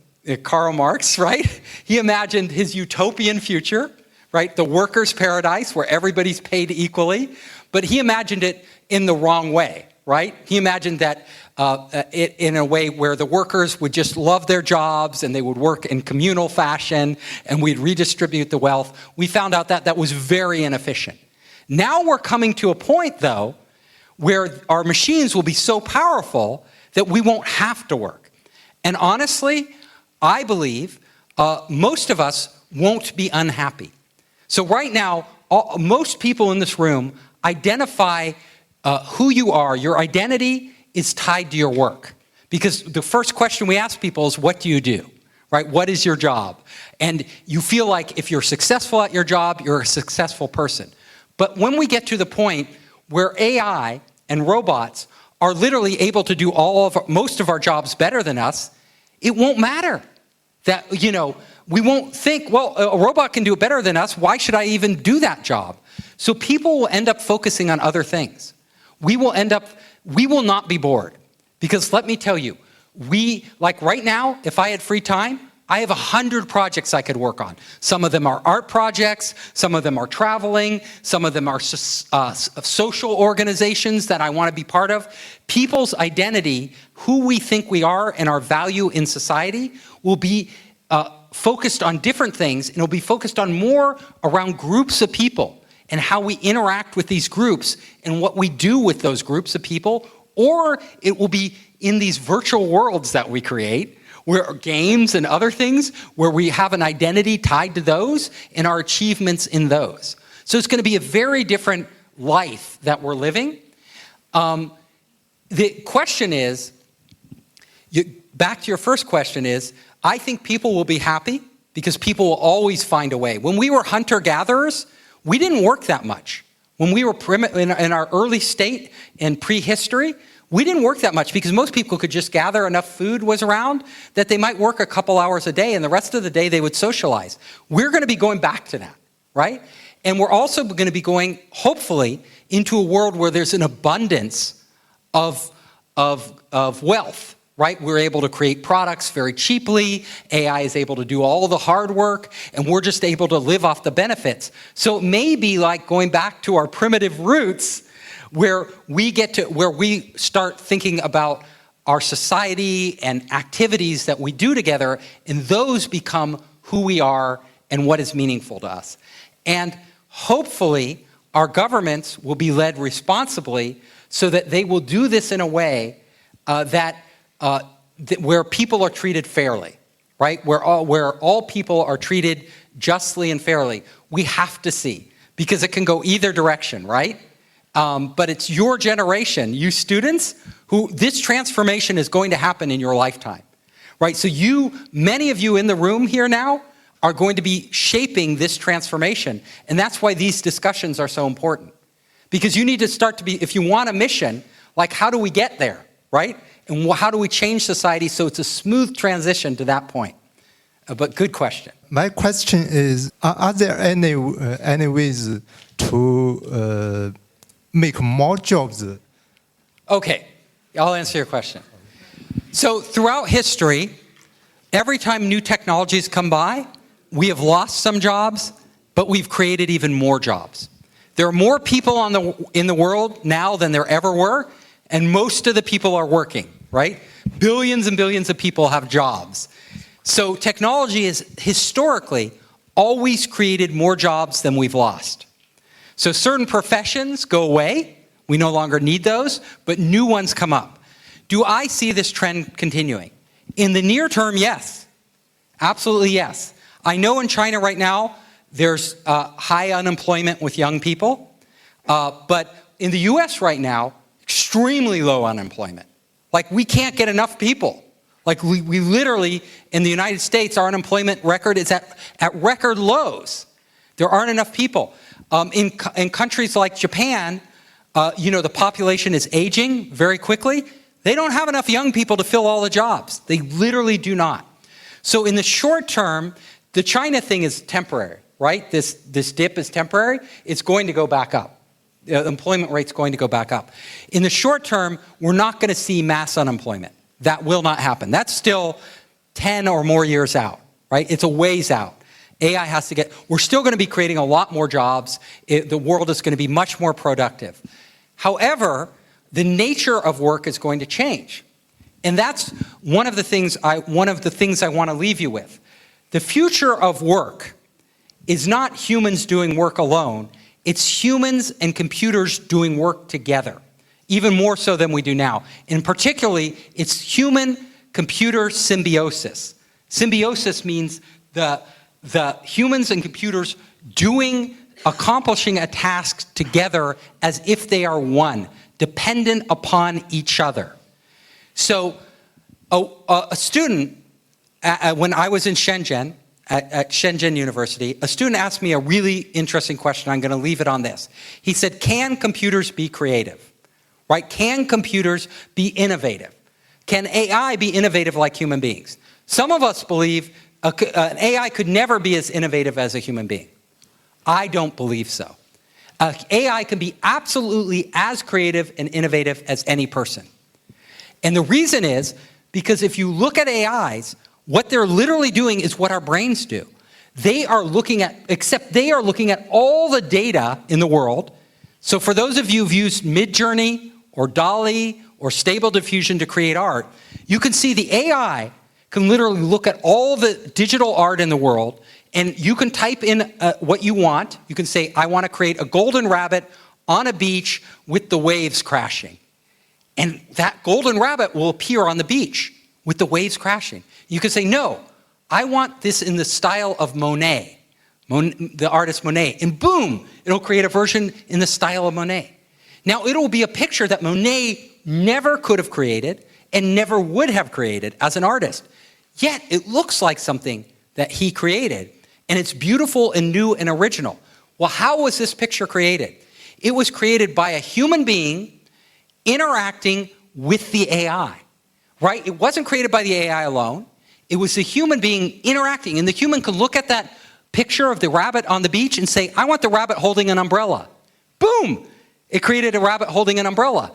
Karl Marx, right? He imagined his utopian future, right? The workers' paradise where everybody's paid equally. But he imagined it in the wrong way, right? He imagined that in a way where the workers would just love their jobs and they would work in communal fashion and we'd redistribute the wealth. We found out that that was very inefficient. Now we're coming to a point, though, where our machines will be so powerful that we won't have to work. And honestly, I believe most of us won't be unhappy. So right now, most people in this room identify who you are. Your identity is tied to your work. Because the first question we ask people is, what do you do? Right? What is your job? And you feel like if you're successful at your job, you're a successful person. But when we get to the point where AI and robots are literally able to do most of our jobs better than us, it won't matter. That, we won't think, well, a robot can do it better than us. Why should I even do that job? So people will end up focusing on other things. We will not be bored. Because let me tell you, like right now, if I had free time, I have 100 projects I could work on. Some of them are art projects, some of them are traveling, some of them are social organizations that I want to be part of. People's identity, who we think we are and our value in society will be focused on different things, and it'll be focused on more around groups of people and how we interact with these groups and what we do with those groups of people, or it will be in these virtual worlds that we create, where games and other things, where we have an identity tied to those and our achievements in those. So it's going to be a very different life that we're living. The question is, back to your first question is, I think people will be happy because people will always find a way. When we were hunter-gatherers, we didn't work that much. When we were in our early state in prehistory, We didn't work that much because most people could just gather enough food was around that they might work a couple hours a day and the rest of the day they would socialize. We're going to be going back to that, right? And we're also going to be going, hopefully, into a world where there's an abundance of wealth, right? We're able to create products very cheaply. AI is able to do all the hard work, and we're just able to live off the benefits. So it may be like going back to our primitive roots, where we start thinking about our society and activities that we do together, and those become who we are and what is meaningful to us. And hopefully, our governments will be led responsibly so that they will do this in a way where people are treated fairly, right? Where all people are treated justly and fairly. We have to see, because it can go either direction, right? But it's your generation, you students, who this transformation is going to happen in your lifetime, right? So many of you in the room here now are going to be shaping this transformation. And that's why these discussions are so important. Because you need to start to be, if you want a mission, like how do we get there, right? And how do we change society so it's a smooth transition to that point? But good question. My question is, are there any ways to make more jobs? Okay, I'll answer your question. So throughout history, every time new technologies come by, we have lost some jobs, but we've created even more jobs. There are more people in the world now than there ever were, and most of the people are working, right? Billions and billions of people have jobs. So technology has historically always created more jobs than we've lost. So certain professions go away. We no longer need those, but new ones come up. Do I see this trend continuing? In the near term, yes. Absolutely yes. I know in China right now, there's high unemployment with young people, but in the US right now, extremely low unemployment. Like, we can't get enough people. Like, we literally, in the United States, our unemployment record is at record lows. There aren't enough people. In countries like Japan, the population is aging very quickly. They don't have enough young people to fill all the jobs. They literally do not. So in the short term, the China thing is temporary, right? This dip is temporary. It's going to go back up. The employment rate's going to go back up. In the short term, we're not going to see mass unemployment. That will not happen. That's still 10 or more years out, right? It's a ways out. AI has to we're still going to be creating a lot more jobs. The world is going to be much more productive. However, the nature of work is going to change. And that's one of the things I want to leave you with. The future of work is not humans doing work alone. It's humans and computers doing work together, even more so than we do now. And particularly, it's human-computer symbiosis. Symbiosis means the humans and computers accomplishing a task together as if they are one, dependent upon each other. So a student, when I was in Shenzhen, at Shenzhen University, a student asked me a really interesting question. I'm going to leave it on this. He said, can computers be creative? Right? Can computers be innovative? Can AI be innovative like human beings? Some of us believe an AI could never be as innovative as a human being. I don't believe so. AI can be absolutely as creative and innovative as any person. And the reason is because if you look at AIs, what they're literally doing is what our brains do. They are looking at all the data in the world. So for those of you who've used Midjourney or DALL-E or Stable Diffusion to create art, you can see the AI can literally look at all the digital art in the world, and you can type in what you want. You can say, I want to create a golden rabbit on a beach with the waves crashing. And that golden rabbit will appear on the beach with the waves crashing. You can say, no, I want this in the style of Monet, the artist Monet. And boom, it'll create a version in the style of Monet. Now, it'll be a picture that Monet never could have created and never would have created as an artist. Yet, it looks like something that he created, and it's beautiful and new and original. Well, how was this picture created? It was created by a human being interacting with the AI, right? It wasn't created by the AI alone. It was the human being interacting, and the human could look at that picture of the rabbit on the beach and say, I want the rabbit holding an umbrella. Boom! It created a rabbit holding an umbrella.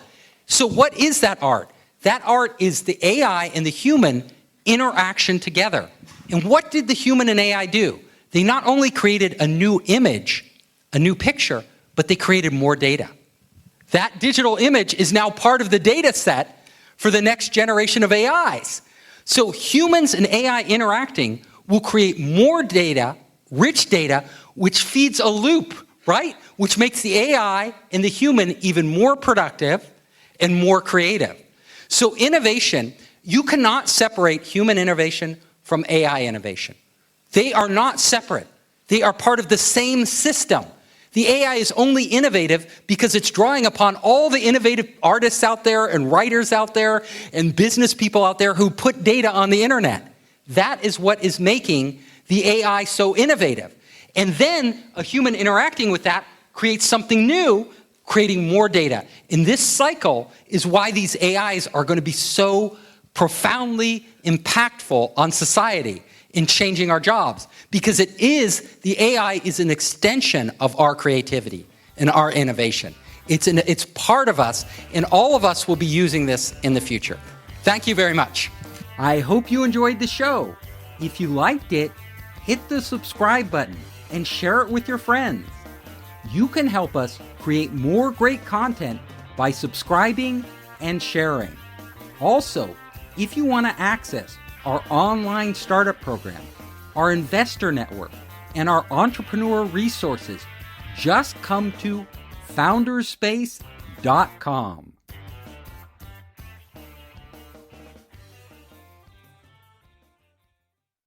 So what is that art? That art is the AI and the human interaction together. And what did the human and AI do? They not only created a new image, a new picture, but they created more data. That digital image is now part of the data set for the next generation of AIs. So humans and AI interacting will create more data, rich data, which feeds a loop, right? Which makes the AI and the human even more productive and more creative. So innovation, you cannot separate human innovation from AI innovation. They are not separate. They are part of the same system. The AI is only innovative because it's drawing upon all the innovative artists out there and writers out there and business people out there who put data on the internet. That is what is making the AI so innovative. And then a human interacting with that creates something new, creating more data. And this cycle is why these AIs are going to be so profoundly impactful on society in changing our jobs, because the AI is an extension of our creativity and our innovation. It's part of us, and all of us will be using this in the future. Thank you very much. I hope you enjoyed the show. If you liked it, hit the subscribe button and share it with your friends. You can help us create more great content by subscribing and sharing. Also, if you want to access our online startup program, our investor network, and our entrepreneur resources, just come to founderspace.com.